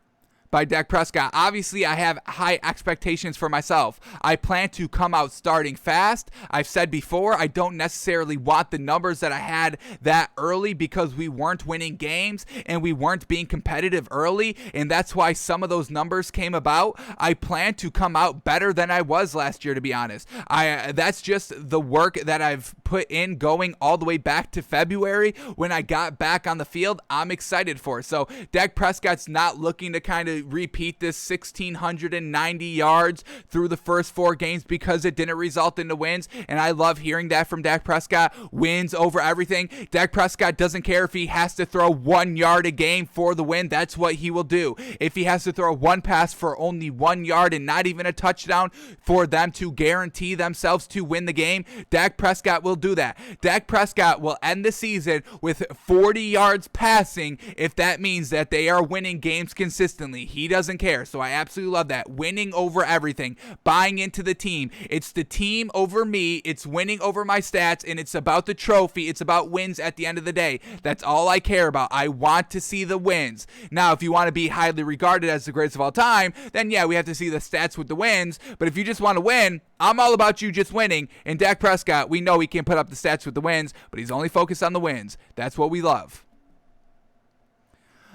by Dak Prescott, obviously I have high expectations for myself. I plan to come out starting fast. I've said before, I don't necessarily want the numbers that I had that early because we weren't winning games and we weren't being competitive early, and that's why some of those numbers came about. I plan to come out better than I was last year, to be honest. That's just the work that I've put in going all the way back to February when I got back on the field. I'm excited for it. So Dak Prescott's not looking to kind of repeat this 1,690 yards through the first 4 games because it didn't result in the wins, and I love hearing that from Dak Prescott. Wins over everything. Dak Prescott doesn't care if he has to throw 1 yard a game for the win. That's what he will do. If he has to throw 1 pass for only 1 yard and not even a touchdown for them to guarantee themselves to win the game, Dak Prescott will do that. Dak Prescott will end the season with 40 yards passing if that means that they are winning games consistently. He doesn't care. So I absolutely love that. Winning over everything. Buying into the team. It's the team over me. It's winning over my stats, and it's about the trophy. It's about wins at the end of the day. That's all I care about. I want to see the wins. Now, if you want to be highly regarded as the greatest of all time, then yeah, we have to see the stats with the wins. But if you just want to win, I'm all about you just winning. And Dak Prescott, we know he can put up the stats with the wins, but he's only focused on the wins. That's what we love.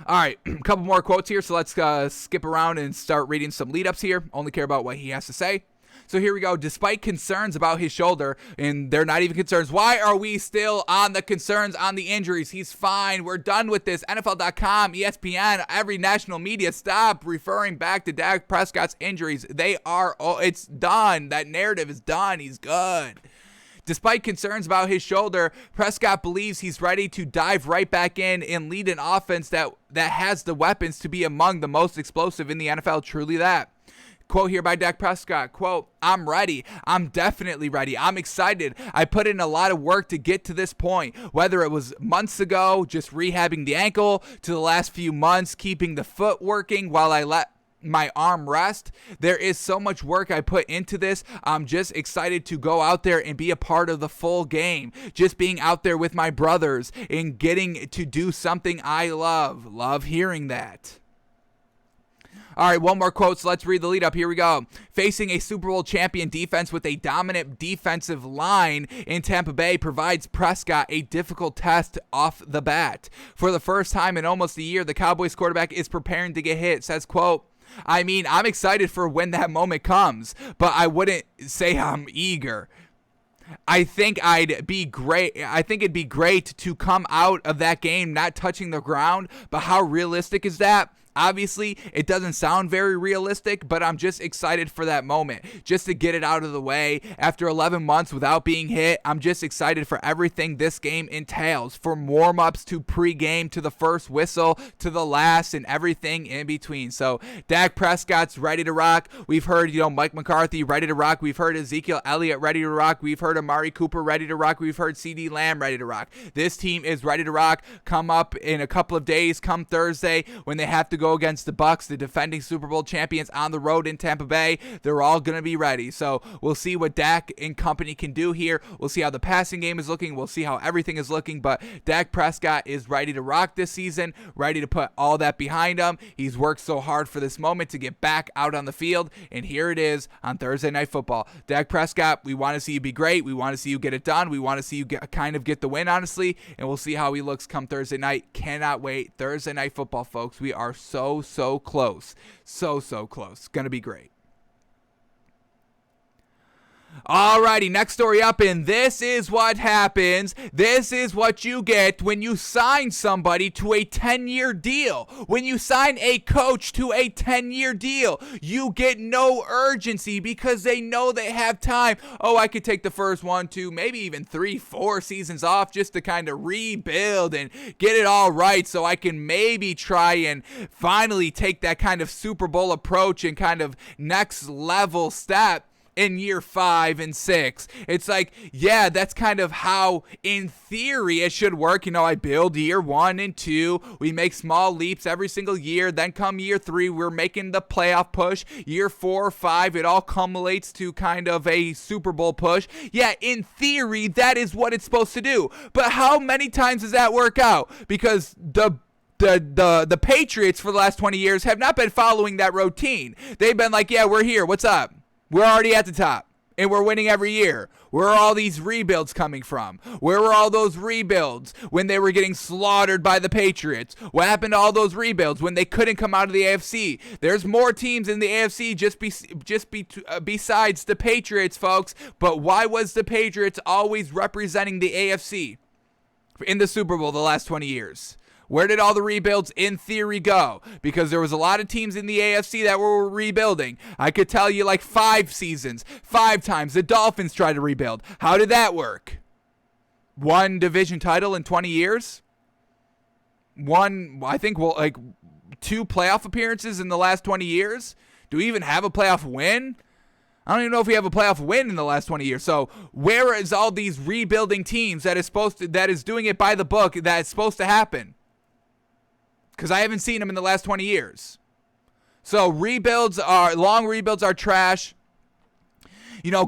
All right, a couple more quotes here, so let's skip around and start reading some lead-ups here. Only care about what he has to say. So here we go. Despite concerns about his shoulder, and they're not even concerns. Why are we still on the concerns on the injuries? He's fine. We're done with this. NFL.com, ESPN, every national media, stop referring back to Dak Prescott's injuries. It's done. That narrative is done. He's good. Despite concerns about his shoulder, Prescott believes he's ready to dive right back in and lead an offense that has the weapons to be among the most explosive in the NFL. Truly that. Quote here by Dak Prescott, quote, I'm ready. I'm definitely ready. I'm excited. I put in a lot of work to get to this point, whether it was months ago, just rehabbing the ankle, to the last few months, keeping the foot working while I let my arm rest. There is so much work I put into this. I'm just excited to go out there and be a part of the full game. Just being out there with my brothers and getting to do something I love. Love hearing that. All right, one more quote, so let's read the lead up. Here we go. Facing a Super Bowl champion defense with a dominant defensive line in Tampa Bay provides Prescott a difficult test off the bat. For the first time in almost a year, the Cowboys quarterback is preparing to get hit. Says, quote, I mean, I'm excited for when that moment comes, but I wouldn't say I'm eager. I think it'd be great to come out of that game not touching the ground, but how realistic is that? Obviously, it doesn't sound very realistic, but I'm just excited for that moment, just to get it out of the way. After 11 months without being hit, I'm just excited for everything this game entails, from warm-ups to pregame to the first whistle to the last and everything in between. So Dak Prescott's ready to rock. We've heard, Mike McCarthy ready to rock. We've heard Ezekiel Elliott ready to rock. We've heard Amari Cooper ready to rock. We've heard CeeDee Lamb ready to rock. This team is ready to rock. Come up in a couple of days, come Thursday, when they have to go against the Bucs, the defending Super Bowl champions, on the road in Tampa Bay. They're all going to be ready. So we'll see what Dak and company can do here. We'll see how the passing game is looking. We'll see how everything is looking. But Dak Prescott is ready to rock this season, ready to put all that behind him. He's worked so hard for this moment to get back out on the field, and here it is on Thursday Night Football. Dak Prescott, we want to see you be great. We want to see you get it done. We want to see you get the win, honestly, and we'll see how he looks come Thursday night. Cannot wait. Thursday Night Football, folks. We are so close. So close. Gonna be great. Alrighty, next story up, and this is what happens. This is what you get when you sign somebody to a 10-year deal. When you sign a coach to a 10-year deal, you get no urgency because they know they have time. Oh, I could take the first 1, 2, maybe even 3, 4 seasons off just to kind of rebuild and get it all right, so I can maybe try and finally take that kind of Super Bowl approach and kind of next level step in year 5 and 6. It's like, yeah, that's kind of how, in theory, it should work. I build year 1 and 2. We make small leaps every single year. Then come year 3, we're making the playoff push. Year 4 or 5, it all culminates to kind of a Super Bowl push. Yeah, in theory, that is what it's supposed to do. But how many times does that work out? Because the Patriots for the last 20 years have not been following that routine. They've been like, yeah, we're here. What's up? We're already at the top, and we're winning every year. Where are all these rebuilds coming from? Where were all those rebuilds when they were getting slaughtered by the Patriots? What happened to all those rebuilds when they couldn't come out of the AFC? There's more teams in the AFC besides the Patriots, folks. But why was the Patriots always representing the AFC in the Super Bowl the last 20 years? Where did all the rebuilds in theory go? Because there was a lot of teams in the AFC that were rebuilding. I could tell you like 5 seasons, 5 times the Dolphins tried to rebuild. How did that work? 1 division title in 20 years? 2 playoff appearances in the last 20 years? Do we even have a playoff win? I don't even know if we have a playoff win in the last 20 years. So where is all these rebuilding teams that is doing it by the book that is supposed to happen? Because I haven't seen them in the last 20 years. So long rebuilds are trash.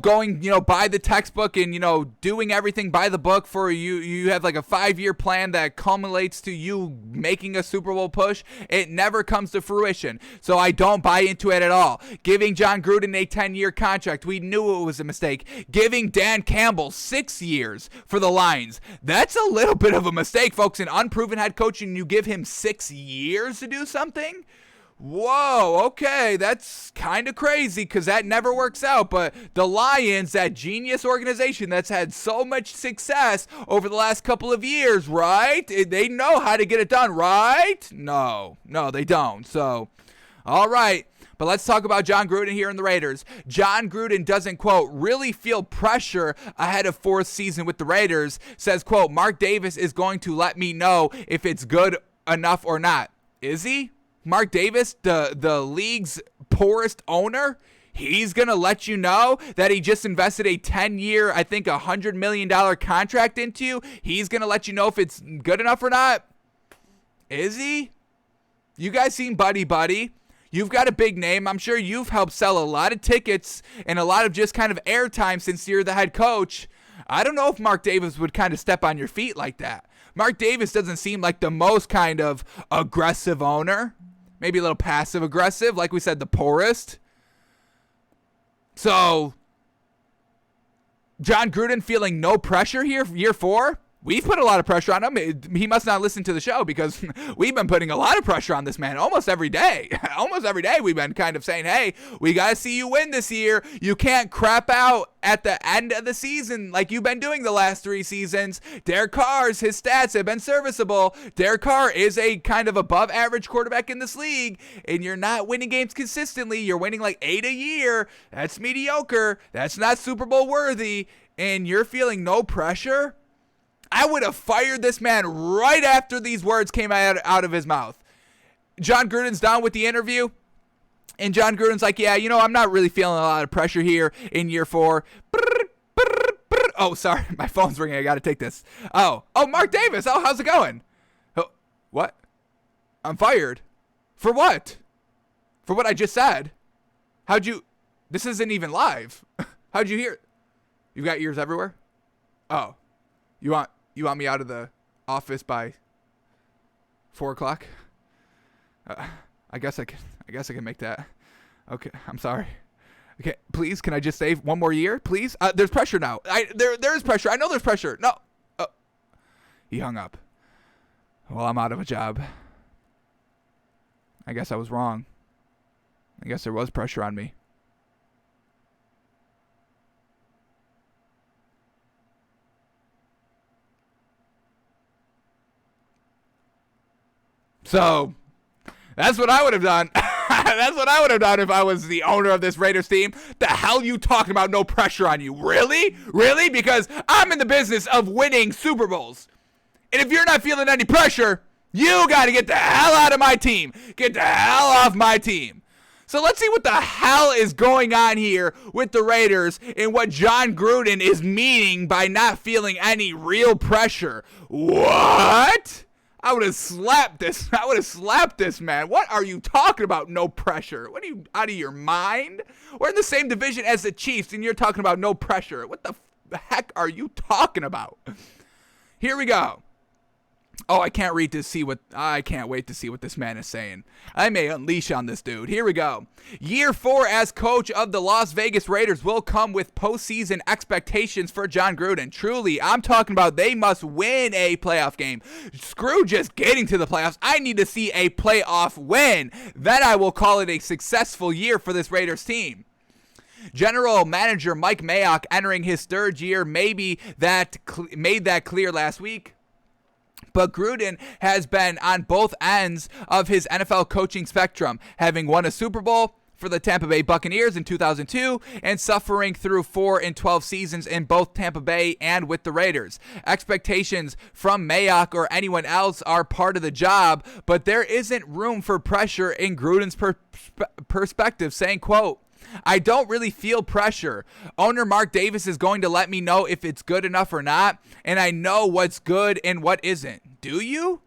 Going, by the textbook and, doing everything by the book for you. You have like a 5-year plan that culminates to you making a Super Bowl push. It never comes to fruition. So I don't buy into it at all. Giving John Gruden a 10-year contract, we knew it was a mistake. Giving Dan Campbell 6 years for the Lions, that's a little bit of a mistake, folks. An unproven head coach, and you give him 6 years to do something? Whoa, okay, that's kind of crazy because that never works out. But the Lions, that genius organization that's had so much success over the last couple of years, right? They know how to get it done, right? No, they don't. So, all right. But let's talk about John Gruden here in the Raiders. John Gruden doesn't, quote, really feel pressure ahead of 4th season with the Raiders. Says, quote, Mark Davis is going to let me know if it's good enough or not. Is he? Mark Davis, the league's poorest owner, he's going to let you know that he just invested a 10-year, I think $100 million contract into you. He's going to let you know if it's good enough or not. Is he? You guys seen Buddy. You've got a big name. I'm sure you've helped sell a lot of tickets and a lot of just kind of airtime since you're the head coach. I don't know if Mark Davis would kind of step on your feet like that. Mark Davis doesn't seem like the most kind of aggressive owner. Maybe a little passive aggressive, like we said, the poorest. So, John Gruden feeling no pressure here, year 4? We've put a lot of pressure on him. He must not listen to the show because we've been putting a lot of pressure on this man almost every day. Almost every day we've been kind of saying, hey, we got to see you win this year. You can't crap out at the end of the season like you've been doing the last 3 seasons. Derek Carr's, his stats have been serviceable. Derek Carr is a kind of above average quarterback in this league, and you're not winning games consistently. You're winning like 8 a year. That's mediocre. That's not Super Bowl worthy, and you're feeling no pressure? I would have fired this man right after these words came out of his mouth. John Gruden's done with the interview, and John Gruden's like, yeah, I'm not really feeling a lot of pressure here in year 4. Oh, sorry, my phone's ringing. I got to take this. Oh, Mark Davis. Oh, how's it going? Oh, what? I'm fired. For what? For what I just said. This isn't even live. How'd you hear it? You've got ears everywhere? Oh, you want me out of the office by 4 o'clock? I guess I can make that. Okay, I'm sorry. Okay, please, can I just save one more year, please? There's pressure now. There is pressure. I know there's pressure. No. Oh. He hung up. Well, I'm out of a job. I guess I was wrong. I guess there was pressure on me. So, that's what I would have done. That's what I would have done if I was the owner of this Raiders team. The hell you talking about no pressure on you? Really? Really? Because I'm in the business of winning Super Bowls. And if you're not feeling any pressure, you got to get the hell out of my team. Get the hell off my team. So let's see what the hell is going on here with the Raiders and what John Gruden is meaning by not feeling any real pressure. What? I would have slapped this man. What are you talking about? No pressure. What are you, out of your mind? We're in the same division as the Chiefs, and you're talking about no pressure. What the heck are you talking about? Here we go. Oh, I can't wait to see what this man is saying. I may unleash on this dude. Here we go. Year 4 as coach of the Las Vegas Raiders will come with postseason expectations for John Gruden. Truly, I'm talking about they must win a playoff game. Screw just getting to the playoffs. I need to see a playoff win. Then I will call it a successful year for this Raiders team. General Manager Mike Mayock, entering his 3rd year, made that clear last week. But Gruden has been on both ends of his NFL coaching spectrum, having won a Super Bowl for the Tampa Bay Buccaneers in 2002 and suffering through 4 and 12 seasons in both Tampa Bay and with the Raiders. Expectations from Mayock or anyone else are part of the job, but there isn't room for pressure in Gruden's perspective, saying, quote, I don't really feel pressure. Owner Mark Davis is going to let me know if it's good enough or not, and I know what's good and what isn't. Do you?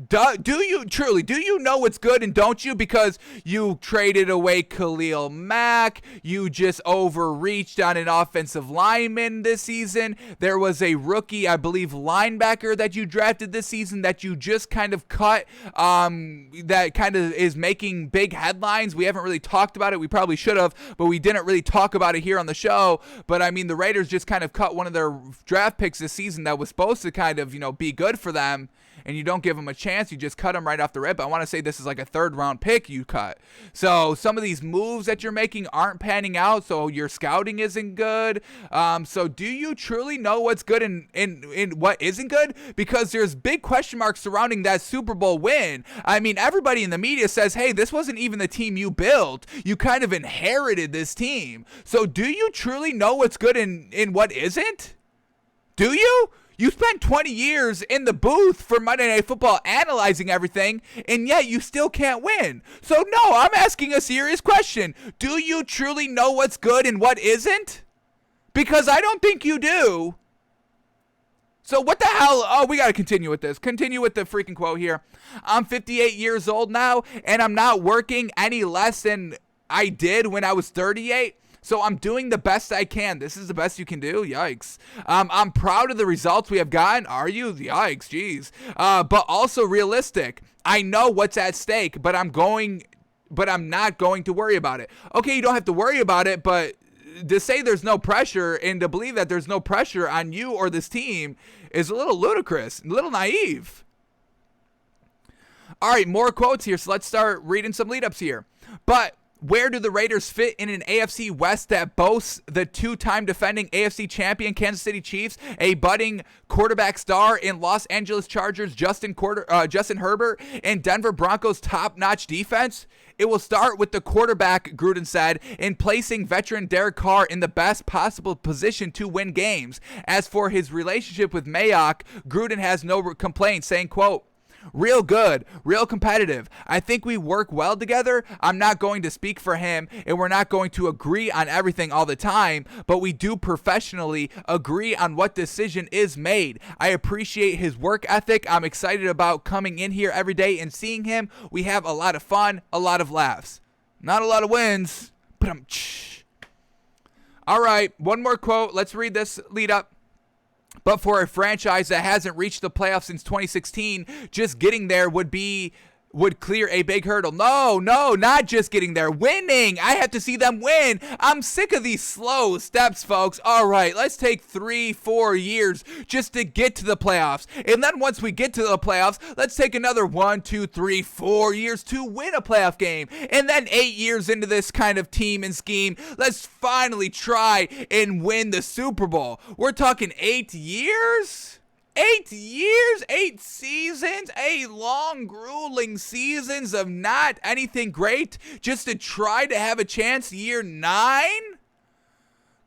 Do you know what's good and don't you? Because you traded away Khalil Mack. You just overreached on an offensive lineman this season. There was a rookie, I believe, linebacker that you drafted this season that you just kind of cut, that kind of is making big headlines. We haven't really talked about it. We probably should have, but we didn't really talk about it here on the show. But I mean, the Raiders just kind of cut one of their draft picks this season that was supposed to kind of, be good for them. And you don't give them a chance, you just cut them right off the rip. I want to say this is like a 3rd round pick you cut. So some of these moves that you're making aren't panning out, so your scouting isn't good. So do you truly know what's good and what isn't good? Because there's big question marks surrounding that Super Bowl win. I mean, everybody in the media says, hey, this wasn't even the team you built. You kind of inherited this team. So do you truly know what's good and what isn't? Do you? You spent 20 years in the booth for Monday Night Football analyzing everything, and yet you still can't win. So no, I'm asking a serious question. Do you truly know what's good and what isn't? Because I don't think you do. So what the hell? Oh, we got to continue with this. Continue with the freaking quote here. I'm 58 years old now, and I'm not working any less than I did when I was 38. So I'm doing the best I can. This is the best you can do? Yikes. I'm proud of the results we have gotten. Are you? Yikes, geez. But also realistic. I know what's at stake, but I'm not going to worry about it. Okay, you don't have to worry about it, but to say there's no pressure and to believe that there's no pressure on you or this team is a little ludicrous, a little naive. All right, more quotes here, so let's start reading some lead-ups here. But where do the Raiders fit in an AFC West that boasts the two-time defending AFC champion Kansas City Chiefs, a budding quarterback star in Los Angeles Chargers Justin Herbert, and Denver Broncos top-notch defense? It will start with the quarterback, Gruden said, in placing veteran Derek Carr in the best possible position to win games. As for his relationship with Mayock, Gruden has no complaints, saying, quote, "Real good, real competitive. I think we work well together. I'm not going to speak for him, and we're not going to agree on everything all the time, but we do professionally agree on what decision is made. I appreciate his work ethic. I'm excited about coming in here every day and seeing him. We have a lot of fun, a lot of laughs. Not a lot of wins, but All right, one more quote. Let's read this lead up. But for a franchise that hasn't reached the playoffs since 2016, just getting there would clear a big hurdle. No, not just getting there. Winning. I have to see them win. I'm sick of these slow steps, folks. All right, let's take 3-4 years just to get to the playoffs. And then once we get to the playoffs, let's take another 1, 2, 3, 4 years to win a playoff game. And then 8 years into this kind of team and scheme, let's finally try and win the Super Bowl. We're talking 8 years? 8 years, 8 seasons, 8 long, grueling seasons of not anything great just to try to have a chance year 9?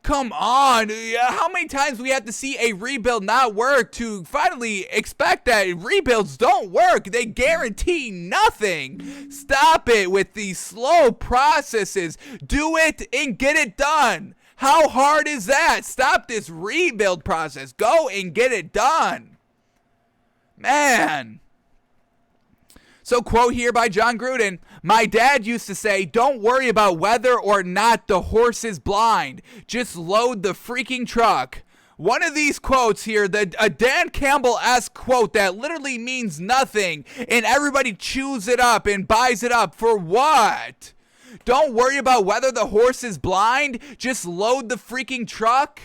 Come on. How many times we have to see a rebuild not work to finally expect that rebuilds don't work? They guarantee nothing. Stop it with these slow processes. Do it and get it done. How hard is that? Stop this rebuild process. Go and get it done. Man. So quote here by John Gruden, "My dad used to say, don't worry about whether or not the horse is blind. Just load the freaking truck." One of these quotes here, a Dan Campbell-esque quote that literally means nothing, and everybody chews it up and buys it up. For what? Don't worry about whether the horse is blind. Just load the freaking truck.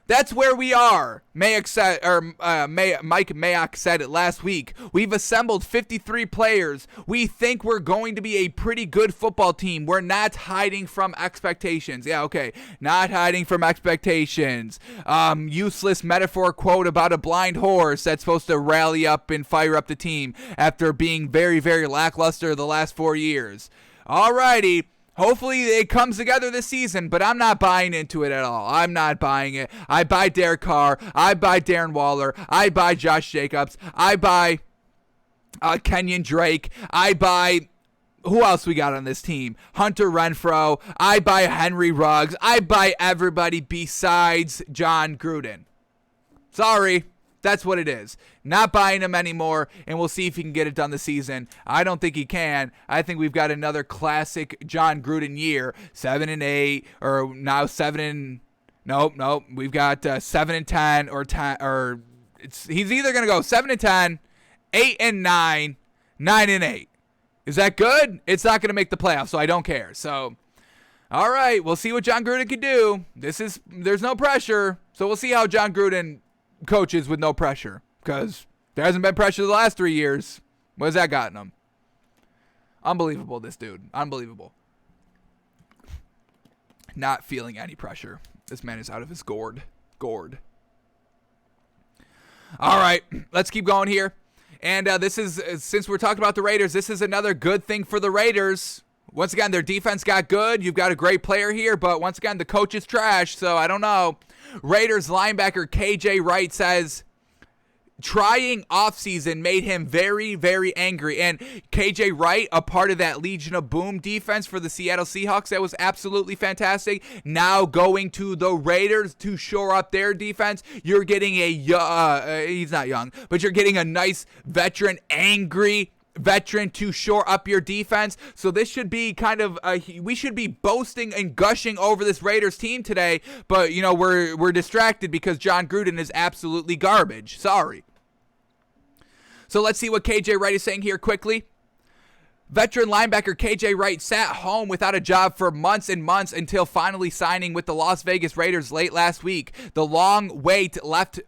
That's where we are. Mike Mayock said it last week. We've assembled 53 players. We think we're going to be a pretty good football team. We're not hiding from expectations. Yeah, okay. Not hiding from expectations. Useless metaphor quote about a blind horse that's supposed to rally up and fire up the team after being very, very lackluster the last 4 years. Alrighty. Hopefully it comes together this season, but I'm not buying into it at all. I'm not buying it. I buy Derek Carr. I buy Darren Waller. I buy Josh Jacobs. I buy Kenyon Drake. I buy... Who else we got on this team? Hunter Renfrow. I buy Henry Ruggs. I buy everybody besides John Gruden. Sorry. That's what it is. Not buying him anymore, and we'll see if he can get it done this season. I don't think he can. I think we've got another classic John Gruden year, 7-8, or now 7. Nope. We've got 7-10 or 10, or he's either gonna go 7-10, 8-9, 9-8. Is that good? It's not gonna make the playoffs, so I don't care. So, all right, we'll see what John Gruden can do. There's no pressure, so we'll see how John Gruden coaches with no pressure, because there hasn't been pressure the last 3 years. What has that gotten him? Unbelievable, this dude. Unbelievable. Not feeling any pressure. This man is out of his gourd. All right, let's keep going here. And this is, since we're talking about the Raiders, this is another good thing for the Raiders. Once again, their defense got good. You've got a great player here, but once again, the coach is trash, so I don't know. Raiders linebacker KJ Wright says trying offseason made him very, very angry. And KJ Wright, a part of that Legion of Boom defense for the Seattle Seahawks, that was absolutely fantastic. Now going to the Raiders to shore up their defense, you're getting he's not young, but you're getting a nice veteran, angry veteran to shore up your defense. So this should be kind of we should be boasting and gushing over this Raiders team today, but we're distracted because John Gruden is absolutely garbage. Sorry. So let's see what KJ Wright is saying here quickly. Veteran linebacker KJ Wright sat home without a job for months and months until finally signing with the Las Vegas Raiders late last week. The long wait left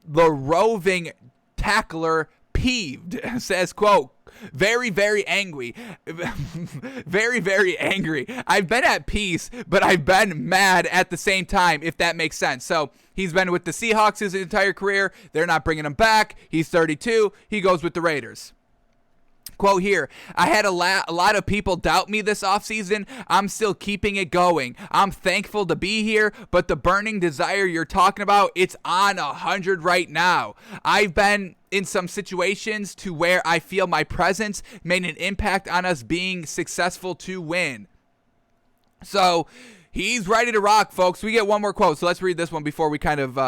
the roving tackler peeved, says, quote, very, very angry. Very, very angry. I've been at peace, but I've been mad at the same time, if that makes sense. So he's been with the Seahawks his entire career. They're not bringing him back. He's 32. He goes with the Raiders. Quote here, I had a lot of people doubt me this offseason. I'm still keeping it going. I'm thankful to be here, but the burning desire you're talking about, it's on 100 right now. I've been in some situations to where I feel my presence made an impact on us being successful to win. So he's ready to rock, folks. We get one more quote, so let's read this one before we kind of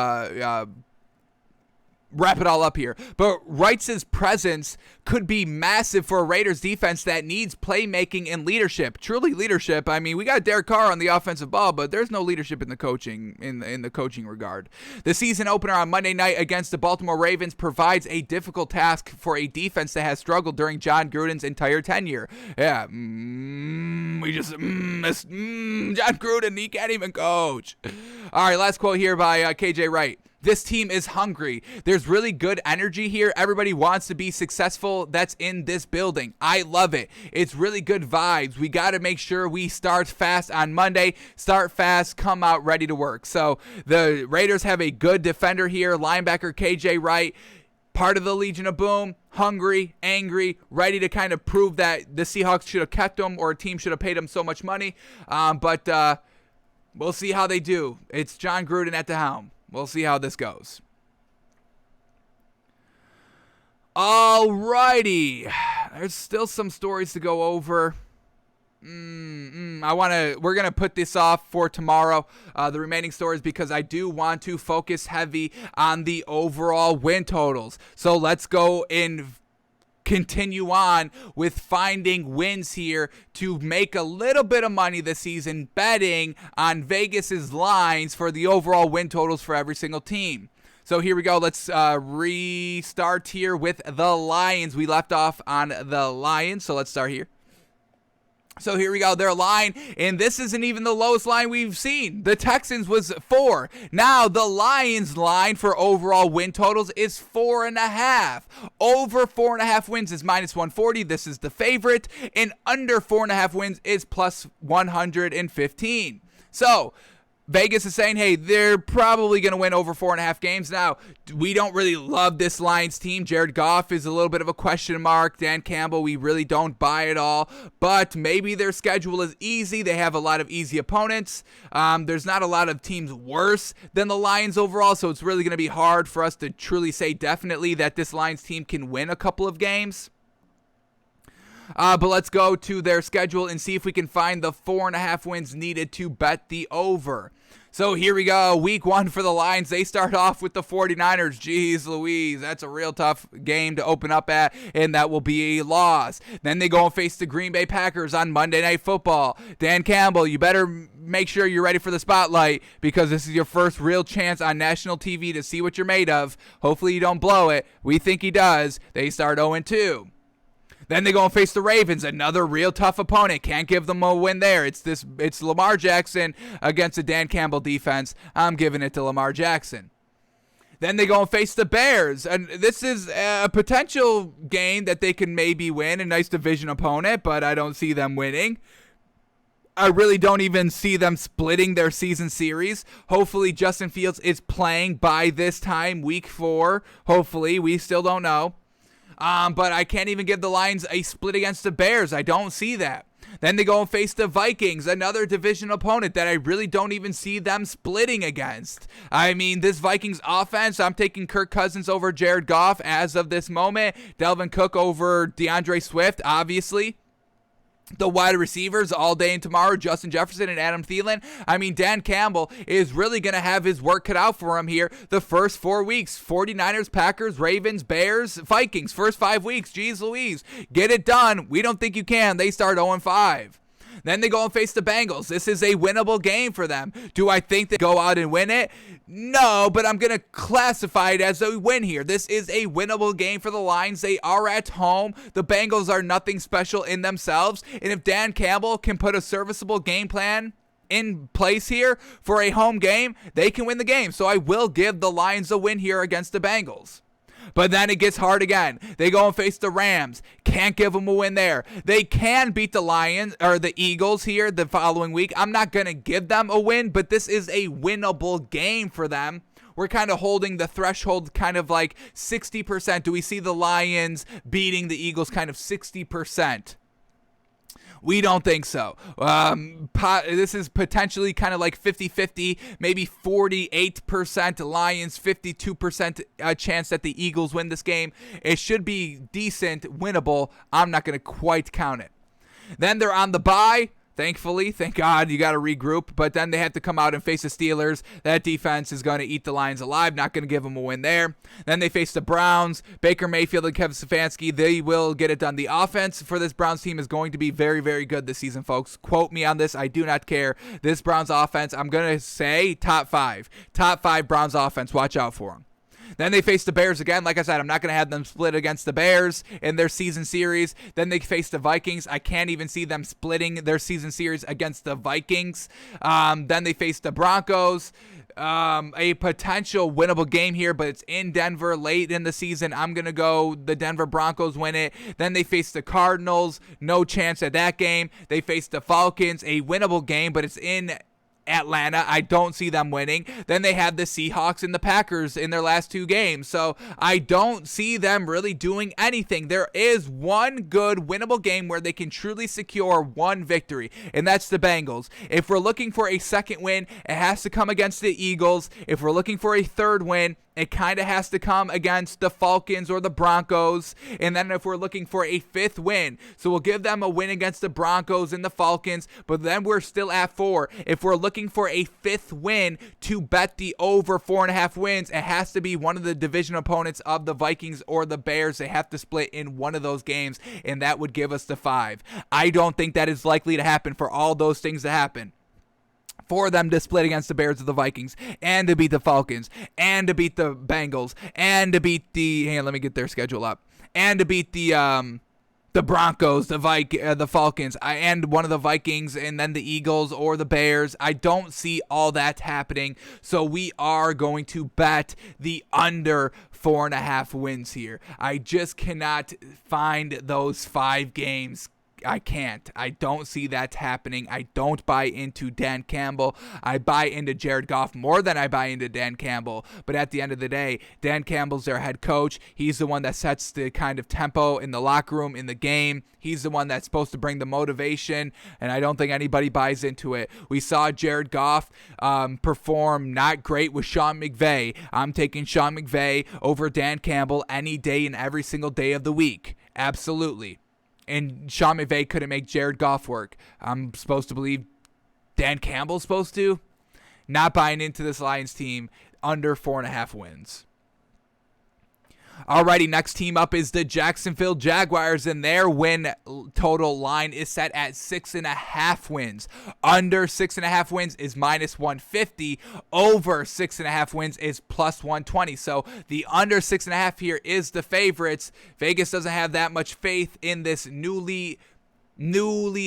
wrap it all up here. But Wright's presence could be massive for a Raiders defense that needs playmaking and leadership. Truly leadership. I mean, we got Derek Carr on the offensive ball, but there's no leadership in the coaching in the coaching regard. The season opener on Monday night against the Baltimore Ravens provides a difficult task for a defense that has struggled during John Gruden's entire tenure. Yeah, John Gruden, he can't even coach. All right, last quote here by KJ Wright. This team is hungry. There's really good energy here. Everybody wants to be successful that's in this building. I love it. It's really good vibes. We got to make sure we start fast on Monday. Start fast, come out ready to work. So the Raiders have a good defender here, linebacker KJ Wright, part of the Legion of Boom, hungry, angry, ready to kind of prove that the Seahawks should have kept him or a team should have paid him so much money. But we'll see how they do. It's John Gruden at the helm. We'll see how this goes. Alrighty. There's still some stories to go over. We're going to put this off for tomorrow, the remaining stories, because I do want to focus heavy on the overall win totals. So let's go and continue on with finding wins here to make a little bit of money this season betting on Vegas's lines for the overall win totals for every single team. So here we go. Let's restart here with the Lions. We left off on the Lions, so let's start here. So here we go, their line, and this isn't even the lowest line we've seen. The Texans was 4. Now the Lions line for overall win totals is 4.5. Over 4.5 wins is minus 140. This is the favorite, and under 4.5 wins is plus 115. So Vegas is saying, hey, they're probably going to win over 4.5 games. Now, we don't really love this Lions team. Jared Goff is a little bit of a question mark. Dan Campbell, we really don't buy it all. But maybe their schedule is easy. They have a lot of easy opponents. There's not a lot of teams worse than the Lions overall, so it's really going to be hard for us to truly say definitely that this Lions team can win a couple of games. But let's go to their schedule and see if we can find the 4.5 wins needed to bet the over. So here we go. Week 1 for the Lions. They start off with the 49ers. Jeez Louise, that's a real tough game to open up at, and that will be a loss. Then they go and face the Green Bay Packers on Monday Night Football. Dan Campbell, you better make sure you're ready for the spotlight, because this is your first real chance on national TV to see what you're made of. Hopefully you don't blow it. We think he does. They start 0-2. Then they go and face the Ravens, another real tough opponent. Can't give them a win there. It's Lamar Jackson against a Dan Campbell defense. I'm giving it to Lamar Jackson. Then they go and face the Bears, and this is a potential game that they can maybe win, a nice division opponent, but I don't see them winning. I really don't even see them splitting their season series. Hopefully Justin Fields is playing by this time, week 4. Hopefully, we still don't know. But I can't even give the Lions a split against the Bears. I don't see that. Then they go and face the Vikings, another division opponent that I really don't even see them splitting against. I mean, this Vikings offense, I'm taking Kirk Cousins over Jared Goff as of this moment. Dalvin Cook over DeAndre Swift, obviously. The wide receivers all day and tomorrow, Justin Jefferson and Adam Thielen. I mean, Dan Campbell is really going to have his work cut out for him here the first 4 weeks. 49ers, Packers, Ravens, Bears, Vikings. First 5 weeks. Jeez Louise. Get it done. We don't think you can. They start 0-5. Then they go and face the Bengals. This is a winnable game for them. Do I think they go out and win it? No, but I'm going to classify it as a win here. This is a winnable game for the Lions. They are at home. The Bengals are nothing special in themselves. And if Dan Campbell can put a serviceable game plan in place here for a home game, they can win the game. So I will give the Lions a win here against the Bengals. But then it gets hard again. They go and face the Rams. Can't give them a win there. They can beat the Lions or the Eagles here the following week. I'm not going to give them a win, but this is a winnable game for them. We're kind of holding the threshold kind of like 60%. Do we see the Lions beating the Eagles kind of 60%? We don't think so. This is potentially kind of like 50-50, maybe 48% Lions, 52% chance that the Eagles win this game. It should be decent, winnable. I'm not going to quite count it. Then they're on the bye. Thankfully, thank God, you got to regroup. But then they have to come out and face the Steelers. That defense is going to eat the Lions alive. Not going to give them a win there. Then they face the Browns. Baker Mayfield and Kevin Stefanski, they will get it done. The offense for this Browns team is going to be very, very good this season, folks. Quote me on this. I do not care. This Browns offense, I'm going to say top 5. Top 5 Browns offense. Watch out for them. Then they face the Bears again. Like I said, I'm not going to have them split against the Bears in their season series. Then they face the Vikings. I can't even see them splitting their season series against the Vikings. Then they face the Broncos. A potential winnable game here, but it's in Denver late in the season. I'm going to go the Denver Broncos win it. Then they face the Cardinals. No chance at that game. They face the Falcons. A winnable game, but it's in Atlanta. I don't see them winning. Then they had the Seahawks and the Packers in their last 2 games. So I don't see them really doing anything. There is one good winnable game where they can truly secure one victory, and that's the Bengals. If we're looking for a second win, it has to come against the Eagles. If we're looking for a third win, it kind of has to come against the Falcons or the Broncos. And then if we're looking for a 5th win, so we'll give them a win against the Broncos and the Falcons, but then we're still at 4. If we're looking for a 5th win to bet the over 4.5 wins, it has to be one of the division opponents of the Vikings or the Bears. They have to split in one of those games, and that would give us the 5. I don't think that is likely to happen for all those things to happen. For them to split against the Bears or the Vikings, and to beat the Falcons, and to beat the Bengals, and to beat let me get their schedule up, and to beat the Broncos, the Falcons, and one of the Vikings, and then the Eagles or the Bears. I don't see all that happening, so we are going to bet the under 4.5 wins here. I just cannot find those 5 games. I can't. I don't see that happening. I don't buy into Dan Campbell. I buy into Jared Goff more than I buy into Dan Campbell. But at the end of the day, Dan Campbell's their head coach. He's the one that sets the kind of tempo in the locker room, in the game. He's the one that's supposed to bring the motivation, and I don't think anybody buys into it. We saw Jared Goff perform not great with Sean McVay. I'm taking Sean McVay over Dan Campbell any day and every single day of the week. Absolutely. And Sean McVay couldn't make Jared Goff work. I'm supposed to believe Dan Campbell's supposed to. Not buying into this Lions team under 4.5 wins. Alrighty, next team up is the Jacksonville Jaguars, and their win total line is set at 6.5 wins. Under 6.5 wins is minus 150. Over 6.5 wins is plus 120. So the under 6.5 here is the favorites. Vegas doesn't have that much faith in this newly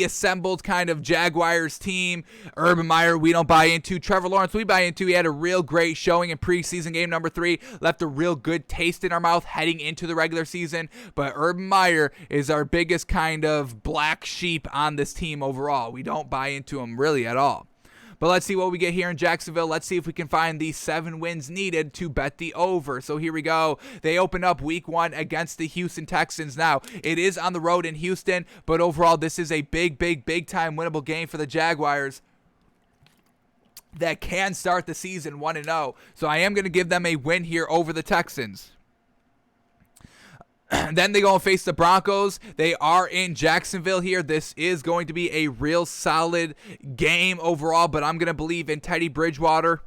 assembled kind of Jaguars team. Urban Meyer, we don't buy into. Trevor Lawrence, we buy into. He had a real great showing in preseason game number 3. Left a real good taste in our mouth heading into the regular season. But Urban Meyer is our biggest kind of black sheep on this team overall. We don't buy into him really at all. But let's see what we get here in Jacksonville. Let's see if we can find the 7 wins needed to bet the over. So here we go. They open up week 1 against the Houston Texans. Now, it is on the road in Houston, but overall, this is a big time winnable game for the Jaguars that can start the season 1-0. So I am going to give them a win here over the Texans. Then they go and face the Broncos. They are in Jacksonville here. This is going to be a real solid game overall, but I'm going to believe in Teddy Bridgewater.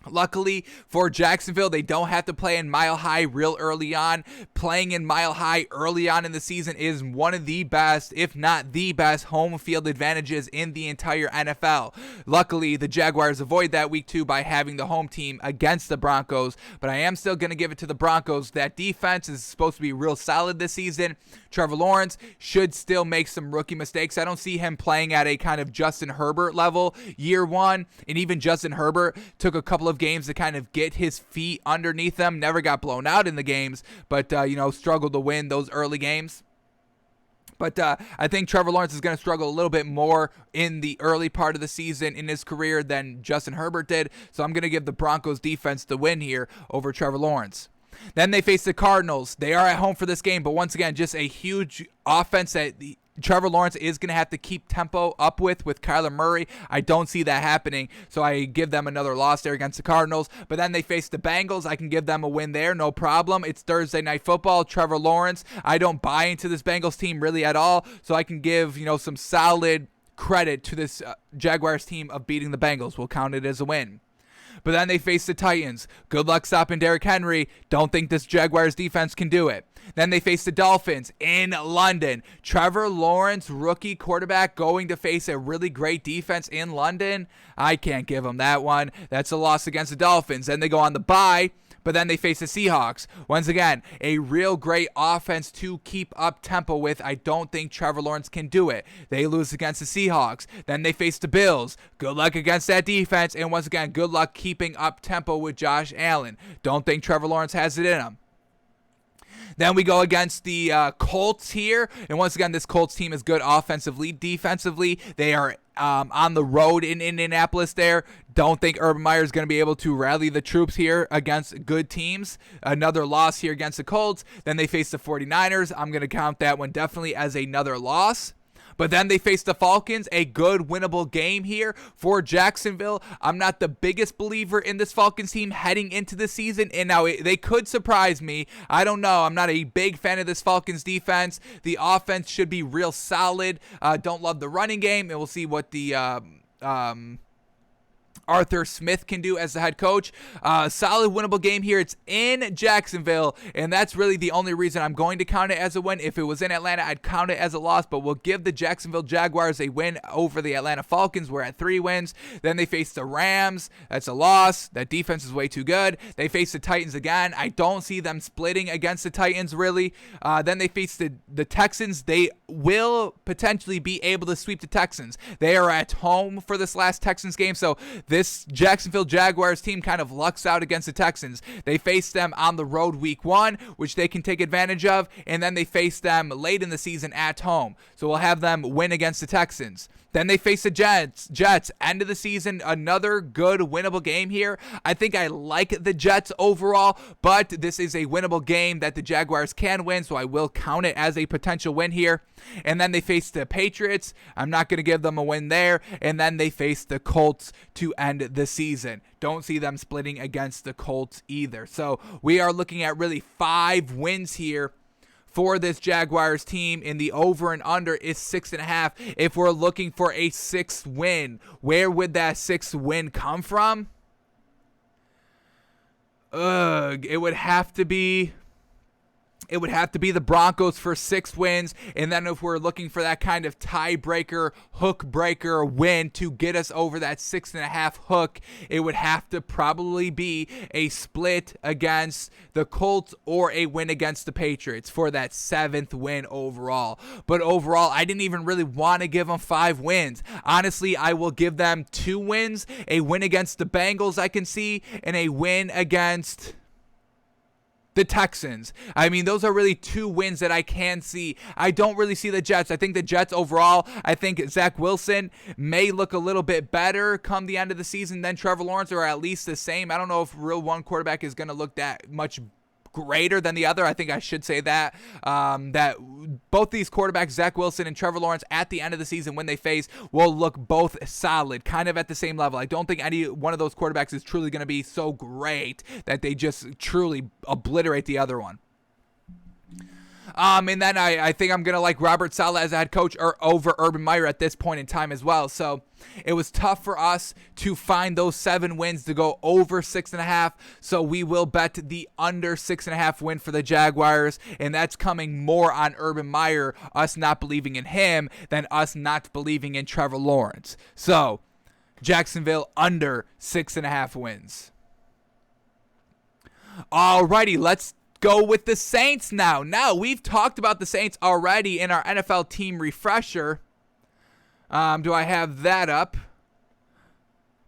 Luckily for Jacksonville, they don't have to play in Mile High real early on. Playing in Mile High early on in the season is one of the best, if not the best, home field advantages in the entire NFL. Luckily, the Jaguars avoid that week 2 by having the home team against the Broncos, but I am still going to give it to the Broncos. That defense is supposed to be real solid this season. Trevor Lawrence should still make some rookie mistakes. I don't see him playing at a kind of Justin Herbert level year 1, and even Justin Herbert took a couple of games to kind of get his feet underneath them. Never got blown out in the games, but struggled to win those early games. But I think Trevor Lawrence is going to struggle a little bit more in the early part of the season in his career than Justin Herbert did. So I'm going to give the Broncos defense the win here over Trevor Lawrence. Then they face the Cardinals. They are at home for this game, but once again, just a huge offense that Trevor Lawrence is going to have to keep tempo up with Kyler Murray. I don't see that happening, so I give them another loss there against the Cardinals. But then they face the Bengals. I can give them a win there, no problem. It's Thursday Night Football. Trevor Lawrence, I don't buy into this Bengals team really at all, so I can give some solid credit to this Jaguars team of beating the Bengals. We'll count it as a win. But then they face the Titans. Good luck stopping Derrick Henry. Don't think this Jaguars defense can do it. Then they face the Dolphins in London. Trevor Lawrence, rookie quarterback, going to face a really great defense in London. I can't give him that one. That's a loss against the Dolphins. Then they go on the bye, but then they face the Seahawks. Once again, a real great offense to keep up tempo with. I don't think Trevor Lawrence can do it. They lose against the Seahawks. Then they face the Bills. Good luck against that defense. And once again, good luck keeping up tempo with Josh Allen. Don't think Trevor Lawrence has it in him. Then we go against the Colts here. And once again, this Colts team is good offensively. Defensively, they are on the road in Indianapolis there. Don't think Urban Meyer is going to be able to rally the troops here against good teams. Another loss here against the Colts. Then they face the 49ers. I'm going to count that one definitely as another loss. But then they face the Falcons, a good winnable game here for Jacksonville. I'm not the biggest believer in this Falcons team heading into the season, and now they could surprise me. I don't know. I'm not a big fan of this Falcons defense. The offense should be real solid. Don't love the running game, and we'll see what the Arthur Smith can do as the head coach. Solid winnable game here. It's in Jacksonville, and that's really the only reason I'm going to count it as a win. If it was in Atlanta, I'd count it as a loss, but we'll give the Jacksonville Jaguars a win over the Atlanta Falcons. We're at 3 wins. Then they face the Rams. That's a loss. That defense is way too good. They face the Titans again. I don't see them splitting against the Titans, really. Then they face the Texans. They will potentially be able to sweep the Texans. They are at home for this last Texans game, so this Jacksonville Jaguars team kind of lucks out against the Texans. They face them on the road week 1, which they can take advantage of, and then they face them late in the season at home. So we'll have them win against the Texans. Then they face the Jets. End of the season, another good winnable game here. I think I like the Jets overall, but this is a winnable game that the Jaguars can win, so I will count it as a potential win here. And then they face the Patriots. I'm not going to give them a win there. And then they face the Colts to end the season. Don't see them splitting against the Colts either. So we are looking at really 5 wins here for this Jaguars team, and the over and under is 6.5. If we're looking for a 6th win, where would that 6th win come from? It would have to be the Broncos for 6 wins, and then if we're looking for that kind of tiebreaker, hook breaker win to get us over that 6.5 hook, it would have to probably be a split against the Colts or a win against the Patriots for that 7th win overall. But overall, I didn't even really want to give them 5 wins. Honestly, I will give them 2 wins, a win against the Bengals I can see, and a win against the Texans. I mean, those are really 2 wins that I can see. I don't really see the Jets. I think the Jets overall, I think Zach Wilson may look a little bit better come the end of the season than Trevor Lawrence, or at least the same. I don't know if real one quarterback is going to look that much greater than the other. I think I should say that both these quarterbacks, Zach Wilson and Trevor Lawrence, at the end of the season when they face, will look both solid, kind of at the same level. I don't think any one of those quarterbacks is truly going to be so great that they just truly obliterate the other one. And then I think I'm going to like Robert Saleh as a head coach or over Urban Meyer at this point in time as well. So it was tough for us to find those 7 wins to go over 6.5. So we will bet the under 6.5 win for the Jaguars. And that's coming more on Urban Meyer, us not believing in him, than us not believing in Trevor Lawrence. So Jacksonville under 6.5 wins. Alrighty, let's go with the Saints now. Now, we've talked about the Saints already in our NFL team refresher. Do I have that up?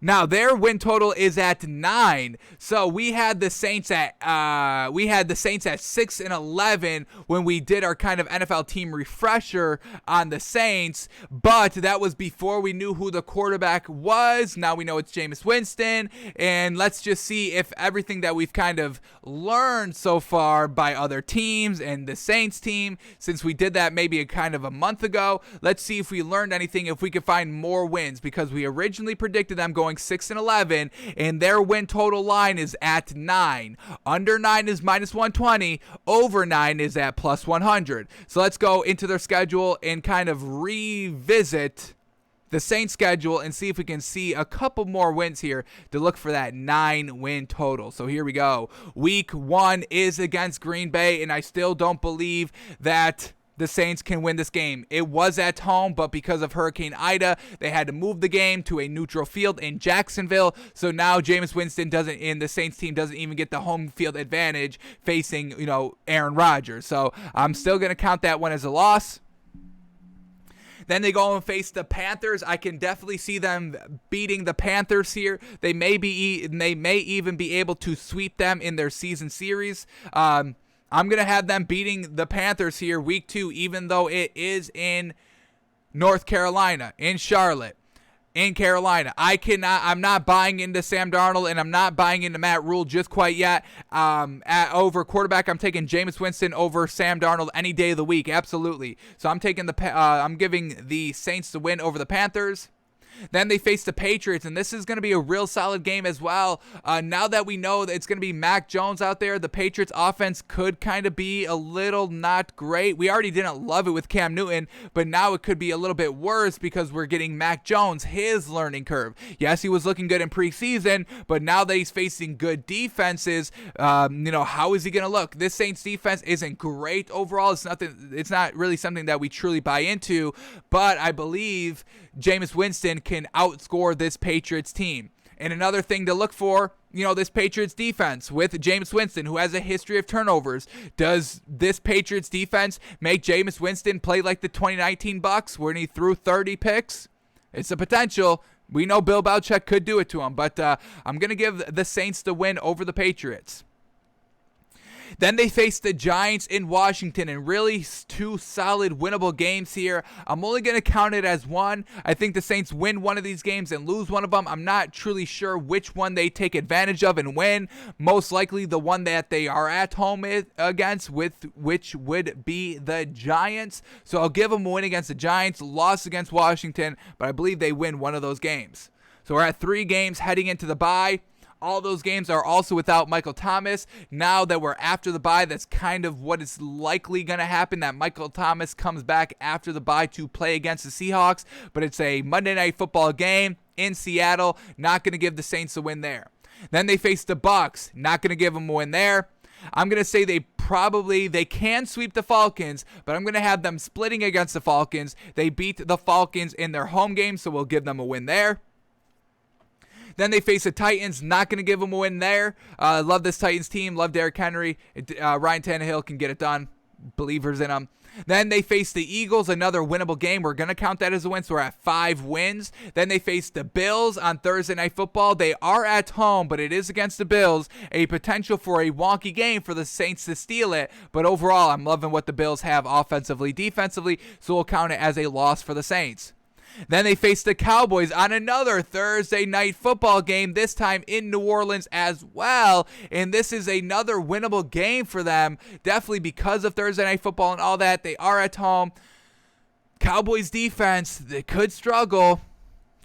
Now their win total is at 9. So we had the Saints at 6-11 when we did our kind of NFL team refresher on the Saints, but that was before we knew who the quarterback was. Now we know it's Jameis Winston, and let's just see if everything that we've kind of learned so far by other teams and the Saints team, since we did that maybe a month ago, let's see if we learned anything, if we could find more wins, because we originally predicted them going 6-11, and their win total line is at 9. Under 9 is -120. Over 9 is at +100. So let's go into their schedule and kind of revisit the Saints schedule and see if we can see a couple more wins here to look for that 9-win total. So here we go. Week 1 is against Green Bay, and I still don't believe that the Saints can win this game. It was at home, but because of Hurricane Ida, they had to move the game to a neutral field in Jacksonville. So now Jameis Winston the Saints team doesn't even get the home field advantage facing, Aaron Rodgers. So I'm still going to count that one as a loss. Then they go and face the Panthers. I can definitely see them beating the Panthers here. They may even be able to sweep them in their season series. I'm going to have them beating the Panthers here week 2, even though it is in North Carolina, in Charlotte, in Carolina. I'm not buying into Sam Darnold, and I'm not buying into Matt Rule just quite yet. Over quarterback, I'm taking Jameis Winston over Sam Darnold any day of the week, absolutely. So I'm giving the Saints the win over the Panthers. Then they face the Patriots, and this is going to be a real solid game as well. Now that we know that it's going to be Mac Jones out there, the Patriots offense could kind of be a little not great. We already didn't love it with Cam Newton, but now it could be a little bit worse because we're getting Mac Jones, his learning curve. Yes, he was looking good in preseason, but now that he's facing good defenses, how is he going to look? This Saints defense isn't great overall. It's not really something that we truly buy into, but I believe Jameis Winston can outscore this Patriots team. And another thing to look for, this Patriots defense with Jameis Winston, who has a history of turnovers. Does this Patriots defense make Jameis Winston play like the 2019 Bucs when he threw 30 picks? It's a potential. We know Bill Belichick could do it to him, but I'm going to give the Saints the win over the Patriots. Then they face the Giants in Washington, and really 2 solid winnable games here. I'm only going to count it as 1. I think the Saints win one of these games and lose one of them. I'm not truly sure which one they take advantage of and win. Most likely the one that they are at home against, which would be the Giants. So I'll give them a win against the Giants, loss against Washington, but I believe they win one of those games. So we're at 3 games heading into the bye. All those games are also without Michael Thomas. Now that we're after the bye, that's kind of what is likely going to happen, that Michael Thomas comes back after the bye to play against the Seahawks. But it's a Monday Night Football game in Seattle. Not going to give the Saints a win there. Then they face the Bucs. Not going to give them a win there. I'm going to say they can sweep the Falcons, but I'm going to have them splitting against the Falcons. They beat the Falcons in their home game, so we'll give them a win there. Then they face the Titans. Not going to give them a win there. Love this Titans team. Love Derrick Henry. Ryan Tannehill can get it done. Believers in him. Then they face the Eagles, another winnable game. We're going to count that as a win, so we're at 5 wins. Then they face the Bills on Thursday Night Football. They are at home, but it is against the Bills. A potential for a wonky game for the Saints to steal it. But overall, I'm loving what the Bills have offensively, defensively, so we'll count it as a loss for the Saints. Then they face the Cowboys on another Thursday Night Football game, this time in New Orleans as well. And this is another winnable game for them, definitely because of Thursday Night Football and all that. They are at home. Cowboys defense, they could struggle.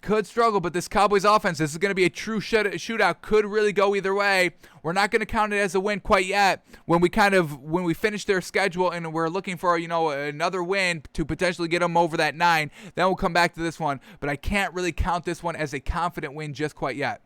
could struggle, but this Cowboys offense, this is going to be a true shootout. Could really go either way. We're not going to count it as a win quite yet. When we finish their schedule and we're looking for, another win to potentially get them over that 9, then we'll come back to this one. But I can't really count this one as a confident win just quite yet.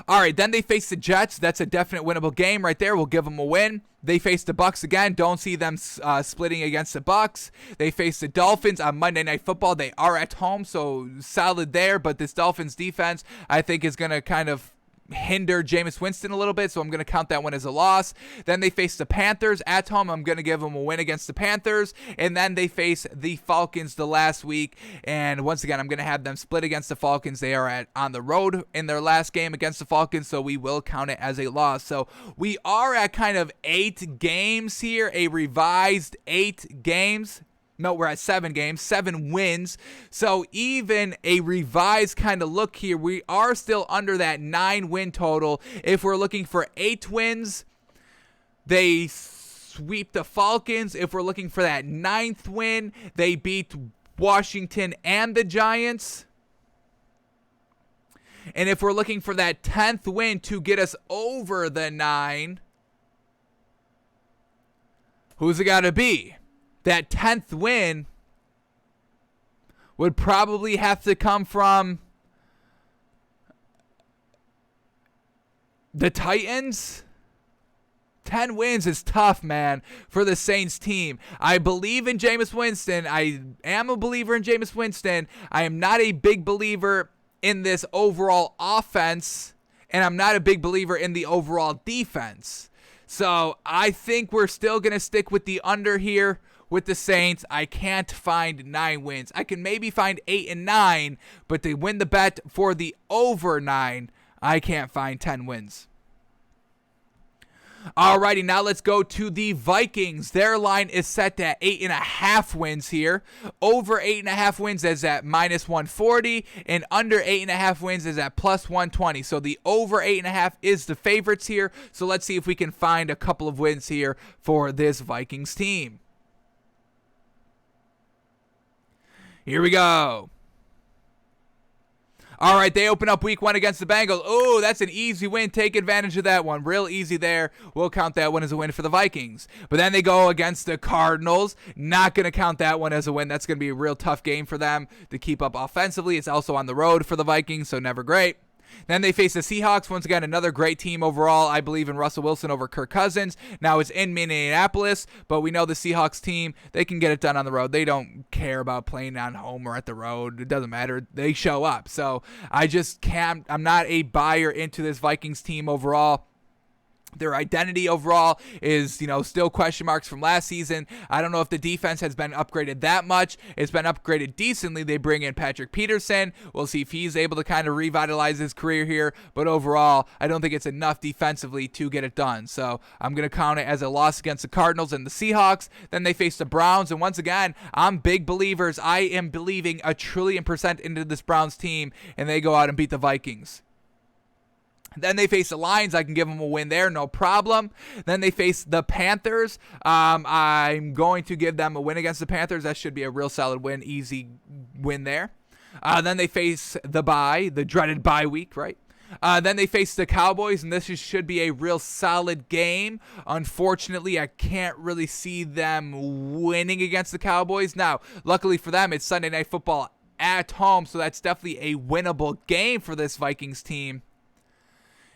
All right, then they face the Jets. That's a definite winnable game right there. We'll give them a win. They face the Bucs again. Don't see them splitting against the Bucs. They face the Dolphins on Monday Night Football. They are at home, so solid there. But this Dolphins defense, I think, is going to kind of hinder Jameis Winston a little bit, so I'm going to count that one as a loss. Then they face the Panthers at home. I'm going to give them a win against the Panthers. And then they face the Falcons the last week. And once again, I'm going to have them split against the Falcons. They are on the road in their last game against the Falcons, so we will count it as a loss. So we are at kind of 8 games here, a revised 8 games. No, we're at 7 games, 7 wins. So even a revised kind of look here, we are still under that 9 win total. If we're looking for 8 wins, they sweep the Falcons. If we're looking for that 9th win, they beat Washington and the Giants. And if we're looking for that 10th win to get us over the 9, who's it got to be? That 10th win would probably have to come from the Titans. 10 wins is tough, man, for the Saints team. I believe in Jameis Winston. I am a believer in Jameis Winston. I am not a big believer in this overall offense, and I'm not a big believer in the overall defense. So I think we're still going to stick with the under here. With the Saints, I can't find 9 wins. I can maybe find 8 and 9, but to win the bet for the over 9, I can't find 10 wins. Alrighty, now let's go to the Vikings. Their line is set at 8.5 wins here. Over 8.5 wins is at minus 140, and under 8.5 wins is at plus 120. So the over 8.5 is the favorites here. So let's see if we can find a couple of wins here for this Vikings team. Here we go. All right, they open up week 1 against the Bengals. Oh, that's an easy win. Take advantage of that one. Real easy there. We'll count that one as a win for the Vikings. But then they go against the Cardinals. Not going to count that one as a win. That's going to be a real tough game for them to keep up offensively. It's also on the road for the Vikings, so never great. Then they face the Seahawks. Once again, another great team overall. I believe in Russell Wilson over Kirk Cousins. Now it's in Minneapolis, but we know the Seahawks team, they can get it done on the road. They don't care about playing on home or at the road. It doesn't matter. They show up. So I just can't, I'm not a buyer into this Vikings team overall. Their identity overall is, still question marks from last season. I don't know if the defense has been upgraded that much. It's been upgraded decently. They bring in Patrick Peterson. We'll see if he's able to kind of revitalize his career here. But overall, I don't think it's enough defensively to get it done. So I'm going to count it as a loss against the Cardinals and the Seahawks. Then they face the Browns. And once again, I'm big believers. I am believing 1,000,000,000% into this Browns team. And they go out and beat the Vikings. Then they face the Lions. I can give them a win there, no problem. Then they face the Panthers. I'm going to give them a win against the Panthers. That should be a real solid win, easy win there. Then they face the dreaded bye week, right? Then they face the Cowboys, and this should be a real solid game. Unfortunately, I can't really see them winning against the Cowboys. Now, luckily for them, it's Sunday Night Football at home, so that's definitely a winnable game for this Vikings team.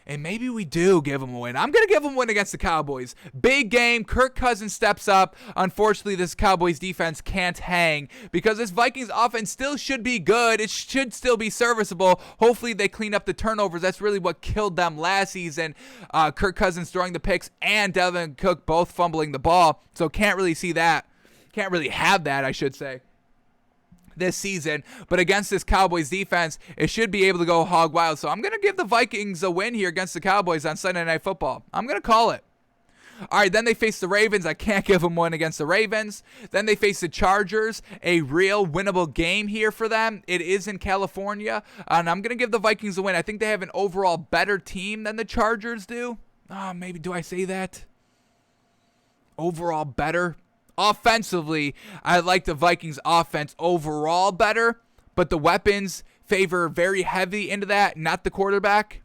And maybe we do give them a win. I'm going to give them a win against the Cowboys. Big game. Kirk Cousins steps up. Unfortunately, this Cowboys defense can't hang because this Vikings offense still should be good. It should still be serviceable. Hopefully, they clean up the turnovers. That's really what killed them last season. Kirk Cousins throwing the picks and Dalvin Cook both fumbling the ball. So can't really see that. Can't really have that, I should say, this season. But against this Cowboys defense, it should be able to go hog wild. So I'm going to give the Vikings a win here against the Cowboys on Sunday Night Football. I'm going to call it. All right, then they face the Ravens. I can't give them one against the Ravens. Then they face the Chargers, a real winnable game here for them. It is in California, and I'm going to give the Vikings a win. I think they have an overall better team than the Chargers do. Maybe do I say that? Overall better? Offensively, I like the Vikings offense overall better, but the weapons favor very heavy into that, not the quarterback,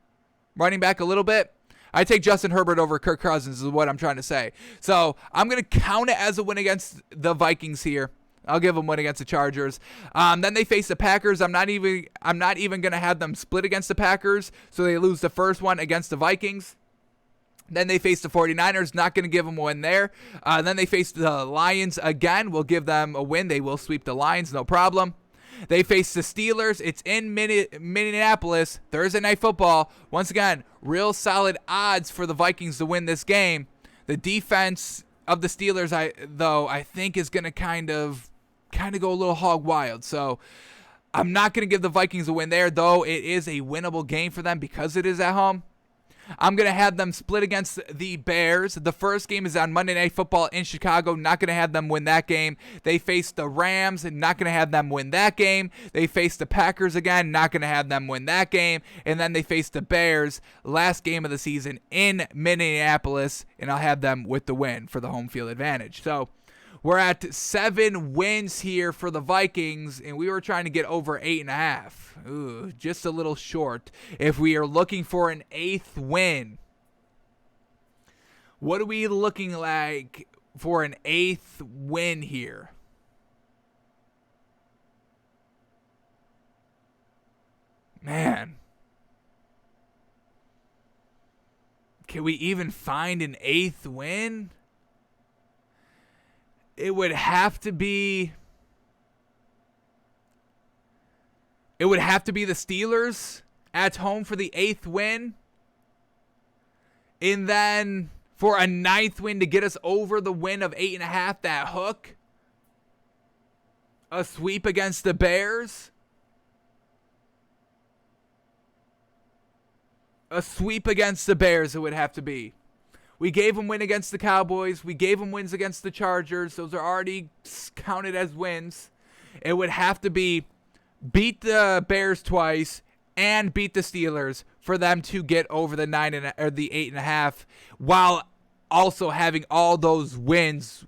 running back a little bit. I take Justin Herbert over Kirk Cousins is what I'm trying to say. So I'm going to count it as a win against the Vikings here. I'll give them a win against the Chargers. Then they face the Packers. I'm not even going to have them split against the Packers, so they lose the first one against the Vikings. Then they face the 49ers, not going to give them a win there. Then they face the Lions again. We'll give them a win. They will sweep the Lions, no problem. They face the Steelers. It's in Minneapolis, Thursday Night Football. Once again, real solid odds for the Vikings to win this game. The defense of the Steelers, I think, is going to kind of go a little hog wild. So I'm not going to give the Vikings a win there, though it is a winnable game for them because it is at home. I'm going to have them split against the Bears. The first game is on Monday Night Football in Chicago. Not going to have them win that game. They face the Rams. Not going to have them win that game. They face the Packers again. Not going to have them win that game. And then they face the Bears, last game of the season in Minneapolis. And I'll have them with the win for the home field advantage. So we're at 7 wins here for the Vikings, and we were trying to get over 8.5. Ooh, just a little short. If we are looking for an 8th win, what are we looking like for an 8th win here? Man. Can we even find an 8th win? It would have to be the Steelers at home for the 8th win. And then for a 9th win to get us over the win of 8.5, that hook. A sweep against the Bears. A sweep against the Bears it would have to be. We gave them win against the Cowboys. We gave them wins against the Chargers. Those are already counted as wins. It would have to be beat the Bears twice and beat the Steelers for them to get over the 8.5, while also having all those wins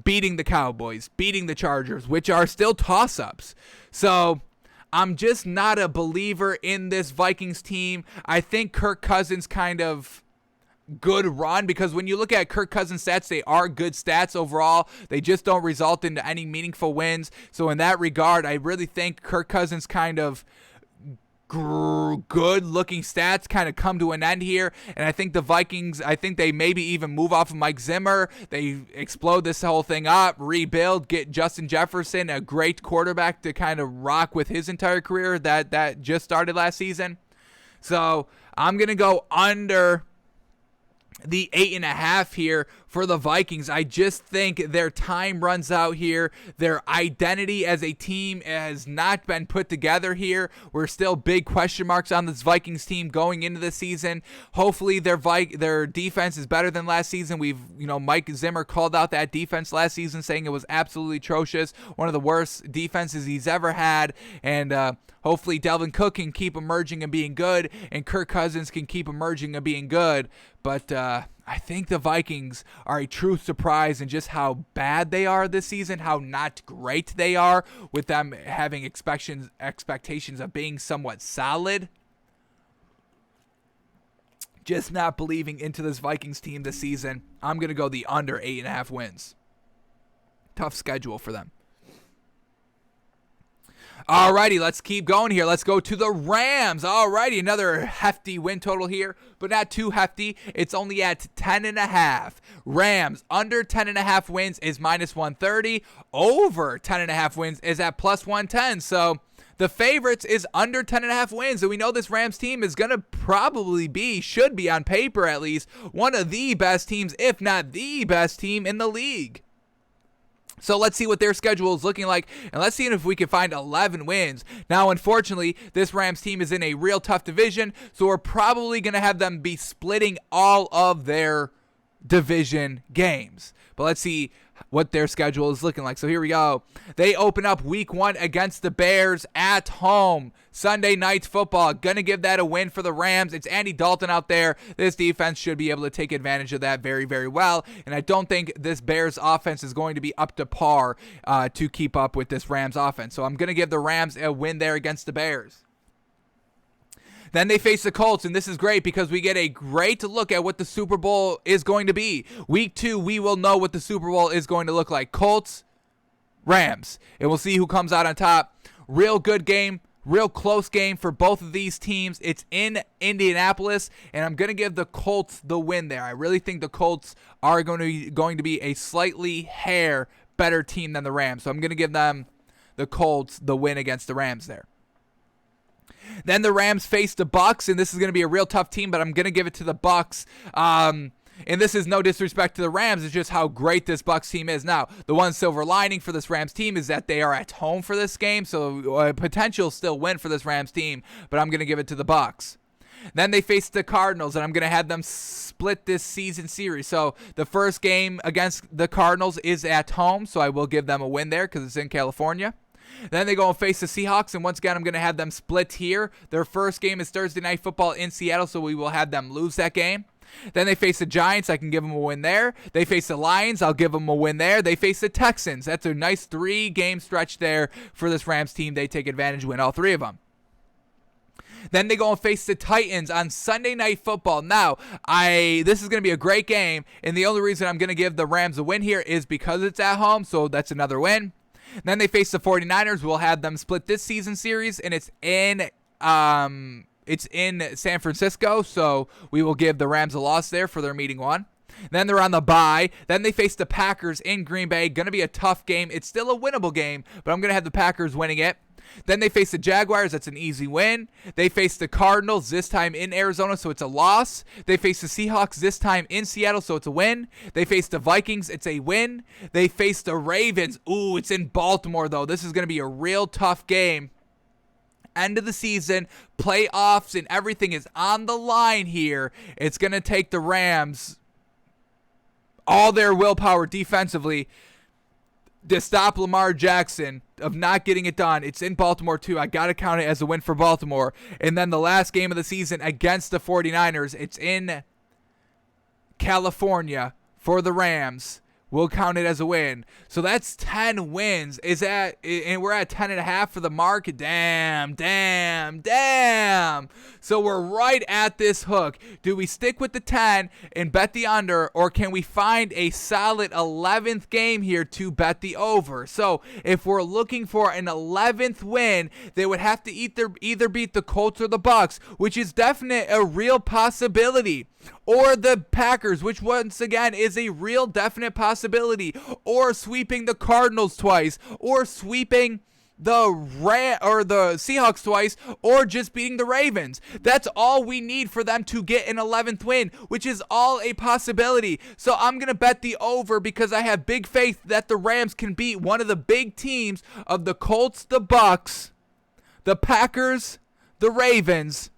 beating the Cowboys, beating the Chargers, which are still toss-ups. So I'm just not a believer in this Vikings team. I think Kirk Cousins kind of good run, because when you look at Kirk Cousins' stats, they are good stats overall. They just don't result into any meaningful wins. So in that regard, I really think Kirk Cousins' kind of good-looking stats kind of come to an end here. And I think the Vikings, they maybe even move off of Mike Zimmer. They explode this whole thing up, rebuild, get Justin Jefferson, a great quarterback to kind of rock with his entire career that just started last season. So I'm going to go under the 8.5 here for the Vikings. I just think their time runs out here. Their identity as a team has not been put together here. We're still big question marks on this Vikings team going into the season. Hopefully their defense is better than last season. Mike Zimmer called out that defense last season, saying it was absolutely atrocious, one of the worst defenses he's ever had. And hopefully Dalvin Cook can keep emerging and being good, and Kirk Cousins can keep emerging and being good. But I think the Vikings are a true surprise in just how bad they are this season, how not great they are, with them having expectations of being somewhat solid. Just not believing into this Vikings team this season. I'm going to go the under 8.5 wins. Tough schedule for them. Alrighty, let's keep going here. Let's go to the Rams. Alrighty, another hefty win total here, but not too hefty. It's only at 10.5. Rams under 10.5 wins is minus 130. Over 10.5 wins is at plus 110. So the favorites is under 10.5 wins. And we know this Rams team is going to should be on paper at least, one of the best teams, if not the best team in the league. So let's see what their schedule is looking like, and let's see if we can find 11 wins. Now, unfortunately, this Rams team is in a real tough division, so we're probably going to have them be splitting all of their division games. But let's see what their schedule is looking like. So here we go. They open up week 1 against the Bears at home. Sunday Night Football. Gonna give that a win for the Rams. It's Andy Dalton out there. This defense should be able to take advantage of that very, very well. And I don't think this Bears offense is going to be up to par to keep up with this Rams offense. So I'm gonna give the Rams a win there against the Bears. Then they face the Colts, and this is great because we get a great look at what the Super Bowl is going to be. Week 2, we will know what the Super Bowl is going to look like. Colts, Rams, and we'll see who comes out on top. Real good game, real close game for both of these teams. It's in Indianapolis, and I'm going to give the Colts the win there. I really think the Colts are going to be a slightly hair better team than the Rams, so I'm going to give them, the Colts, the win against the Rams there. Then the Rams face the Bucs, and this is going to be a real tough team, but I'm going to give it to the Bucs. And this is no disrespect to the Rams. It's just how great this Bucs team is. Now, the one silver lining for this Rams team is that they are at home for this game, so a potential still win for this Rams team, but I'm going to give it to the Bucs. Then they face the Cardinals, and I'm going to have them split this season series. So the first game against the Cardinals is at home, so I will give them a win there because it's in California. Then they go and face the Seahawks, and once again, I'm going to have them split here. Their first game is Thursday Night Football in Seattle, so we will have them lose that game. Then they face the Giants. I can give them a win there. They face the Lions. I'll give them a win there. They face the Texans. That's a nice 3-game stretch there for this Rams team. They take advantage, win all 3 of them. Then they go and face the Titans on Sunday Night Football. Now, this is going to be a great game, and the only reason I'm going to give the Rams a win here is because it's at home, so that's another win. Then they face the 49ers. We'll have them split this season series, and it's in San Francisco, so we will give the Rams a loss there for their meeting 1. Then they're on the bye. Then they face the Packers in Green Bay. Going to be a tough game. It's still a winnable game, but I'm going to have the Packers winning it. Then they face the Jaguars. That's an easy win. They face the Cardinals, this time in Arizona, so it's a loss. They face the Seahawks, this time in Seattle, so it's a win. They face the Vikings. It's a win. They face the Ravens. Ooh, it's in Baltimore, though. This is going to be a real tough game. End of the season, playoffs, and everything is on the line here. It's going to take the Rams all their willpower defensively to stop Lamar Jackson of not getting it done. It's in Baltimore too. I got to count it as a win for Baltimore. And then the last game of the season against the 49ers, it's in California for the Rams. We'll count it as a win. So that's 10 wins. And we're at 10.5 for the mark. Damn. So we're right at this hook. Do we stick with the 10 and bet the under, or can we find a solid 11th game here to bet the over? So if we're looking for an 11th win, they would have to either beat the Colts or the Bucs, which is definitely a real possibility. Or the Packers, which once again is a real definite possibility, or sweeping the Cardinals twice, or sweeping the Seahawks twice, or just beating the Ravens. That's all we need for them to get an 11th win, which is all a possibility. So I'm going to bet the over because I have big faith that the Rams can beat one of the big teams of the Colts, the Bucs, the Packers, the Ravens,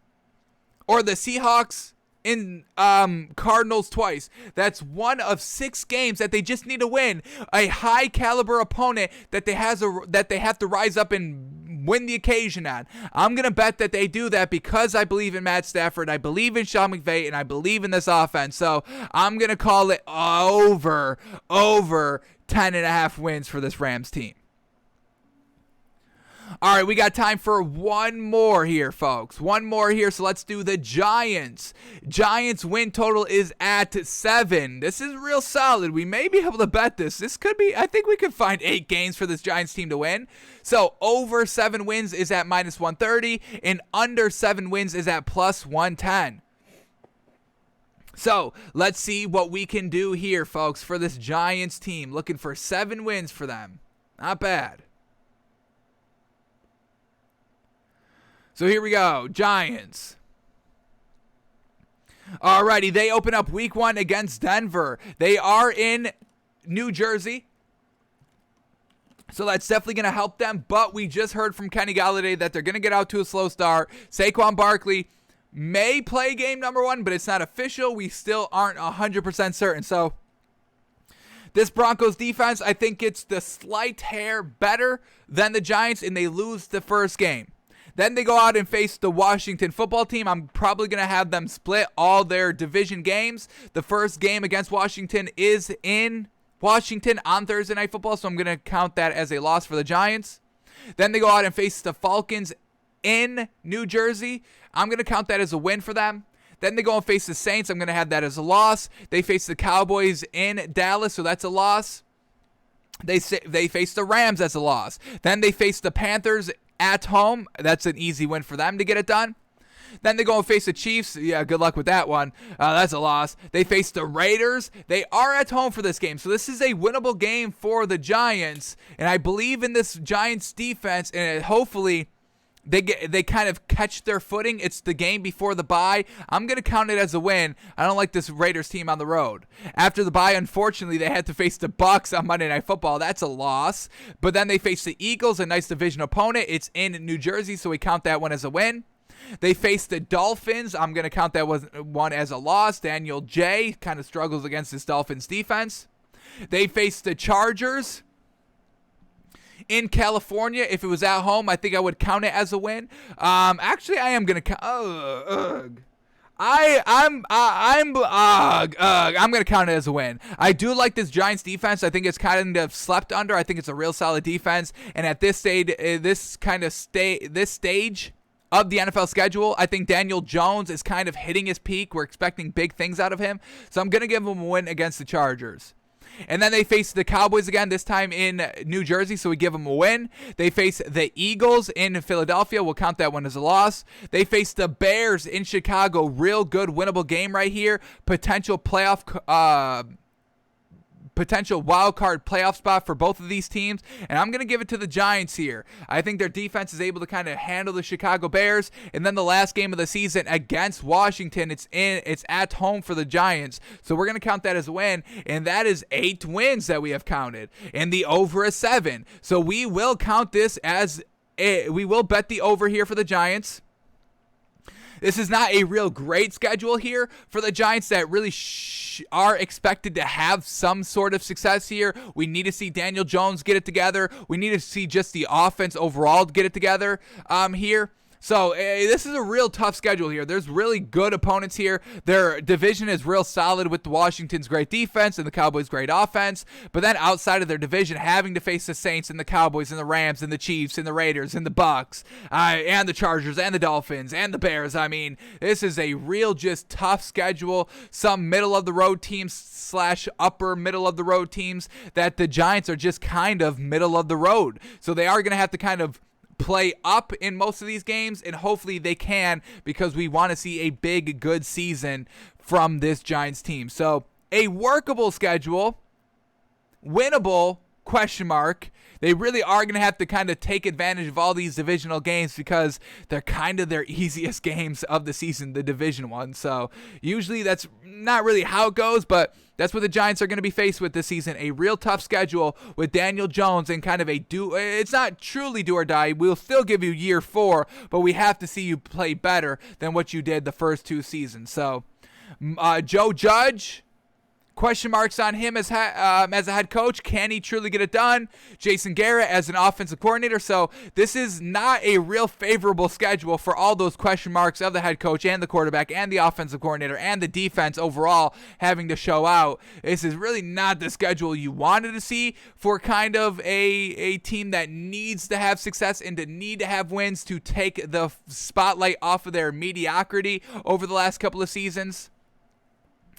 or the Seahawks in Cardinals twice. That's one of 6 games that they just need to win. A high caliber opponent that they have to rise up and win the occasion on. I'm gonna bet that they do that because I believe in Matt Stafford, I believe in Sean McVay, and I believe in this offense. So I'm gonna call it over 10.5 wins for this Rams team. All right, we got time for one more here, folks. One more here, so let's do the Giants. Giants win total is at 7. This is real solid. We may be able to bet this. This could be, I think we could find 8 games for this Giants team to win. So over 7 wins is at minus 130, and under 7 wins is at plus 110. So let's see what we can do here, folks, for this Giants team. Looking for 7 wins for them. Not bad. So here we go, Giants. Alrighty, they open up week 1 against Denver. They are in New Jersey, so that's definitely going to help them. But we just heard from Kenny Golladay that they're going to get out to a slow start. Saquon Barkley may play game number 1, but it's not official. We still aren't 100% certain. So This Broncos defense, I think it's the slight hair better than the Giants, and they lose the first game. Then they go out and face the Washington football team. I'm probably going to have them split all their division games. The first game against Washington is in Washington on Thursday Night Football, so I'm going to count that as a loss for the Giants. Then they go out and face the Falcons in New Jersey. I'm going to count that as a win for them. Then they go and face the Saints. I'm going to have that as a loss. They face the Cowboys in Dallas, so that's a loss. They face the Rams as a loss. Then they face the Panthers at home. That's an easy win for them to get it done. Then they go and face the Chiefs. Yeah, good luck with that one. That's a loss. They face the Raiders. They are at home for this game. So this is a winnable game for the Giants. And I believe in this Giants defense. And hopefully they kind of catch their footing. It's the game before the bye. I'm going to count it as a win. I don't like this Raiders team on the road. After the bye, unfortunately, they had to face the Bucs on Monday Night Football. That's a loss. But then they face the Eagles, a nice division opponent. It's in New Jersey, so we count that one as a win. They face the Dolphins. I'm going to count that one as a loss. Daniel J. kind of struggles against this Dolphins defense. They face the Chargers in California. If it was at home, I think I would count it as a win. Actually, I am going to count. I'm going to count it as a win. I do like this Giants defense. I think it's kind of slept under. I think it's a real solid defense. And at this stage, this stage of the NFL schedule, I think Daniel Jones is kind of hitting his peak. We're expecting big things out of him. So I'm going to give him a win against the Chargers. And then they face the Cowboys again, this time in New Jersey, so we give them a win. They face the Eagles in Philadelphia. We'll count that one as a loss. They face the Bears in Chicago. Real good winnable game right here. Potential wild card playoff spot for both of these teams, and I'm going to give it to the Giants here. I think their defense is able to kind of handle the Chicago Bears, and then the last game of the season against Washington, it's at home for the Giants, so we're going to count that as a win, and that is 8 wins that we have counted, and the over is 7, so we will count this as we will bet the over here for the Giants. This is not a real great schedule here for the Giants that really are expected to have some sort of success here. We need to see Daniel Jones get it together. We need to see just the offense overall get it together here. So this is a real tough schedule here. There's really good opponents here. Their division is real solid with the Washington's great defense and the Cowboys' great offense. But then outside of their division, having to face the Saints and the Cowboys and the Rams and the Chiefs and the Raiders and the Bucs and the Chargers and the Dolphins and the Bears. I mean, this is a real just tough schedule. Some middle-of-the-road teams / upper middle-of-the-road teams that the Giants are just kind of middle of the road. So they are going to have to kind of play up in most of these games, and hopefully they can, because we want to see a big, good season from this Giants team. So a workable schedule, winnable, question mark. They really are going to have to kind of take advantage of all these divisional games because they're kind of their easiest games of the season, the division ones. So usually that's not really how it goes, but that's what the Giants are going to be faced with this season. A real tough schedule with Daniel Jones and kind of it's not truly do or die. We'll still give you year 4, but we have to see you play better than what you did the first 2 seasons. So Joe Judge, question marks on him as a head coach. Can he truly get it done? Jason Garrett as an offensive coordinator. So this is not a real favorable schedule for all those question marks of the head coach and the quarterback and the offensive coordinator and the defense overall having to show out. This is really not the schedule you wanted to see for kind of a team that needs to have success and to need to have wins to take the spotlight off of their mediocrity over the last couple of seasons.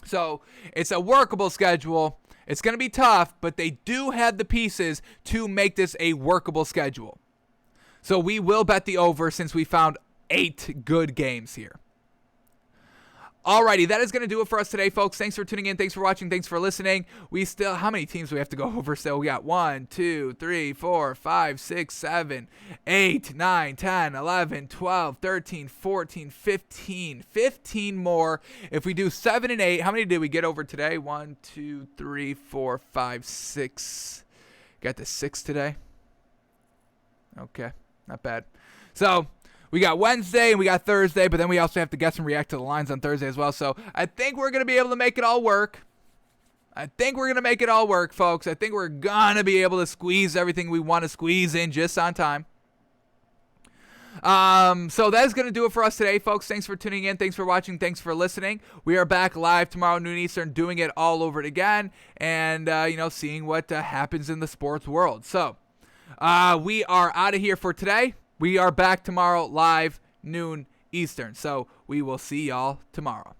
So it's a workable schedule. It's going to be tough, but they do have the pieces to make this a workable schedule. So we will bet the over since we found 8 good games here. Alrighty, that is going to do it for us today, folks. Thanks for tuning in. Thanks for watching. Thanks for listening. How many teams do we have to go over still? We got 1, 2, 3, 4, 5, 6, 7, 8, 9, 10, 11, 12, 13, 14, 15. 15 more. If we do 7 and 8, how many did we get over today? 1, 2, 3, 4, 5, 6. Got the 6 today. Okay, not bad. So we got Wednesday and we got Thursday, but then we also have to guess and react to the lines on Thursday as well. So I think we're going to be able to make it all work. I think we're going to make it all work, folks. I think we're going to be able to squeeze everything we want to squeeze in just on time. So that's going to do it for us today, folks. Thanks for tuning in. Thanks for watching. Thanks for listening. We are back live tomorrow, noon Eastern, doing it all over again and, seeing what happens in the sports world. So we are out of here for today. We are back tomorrow live, noon Eastern. So we will see y'all tomorrow.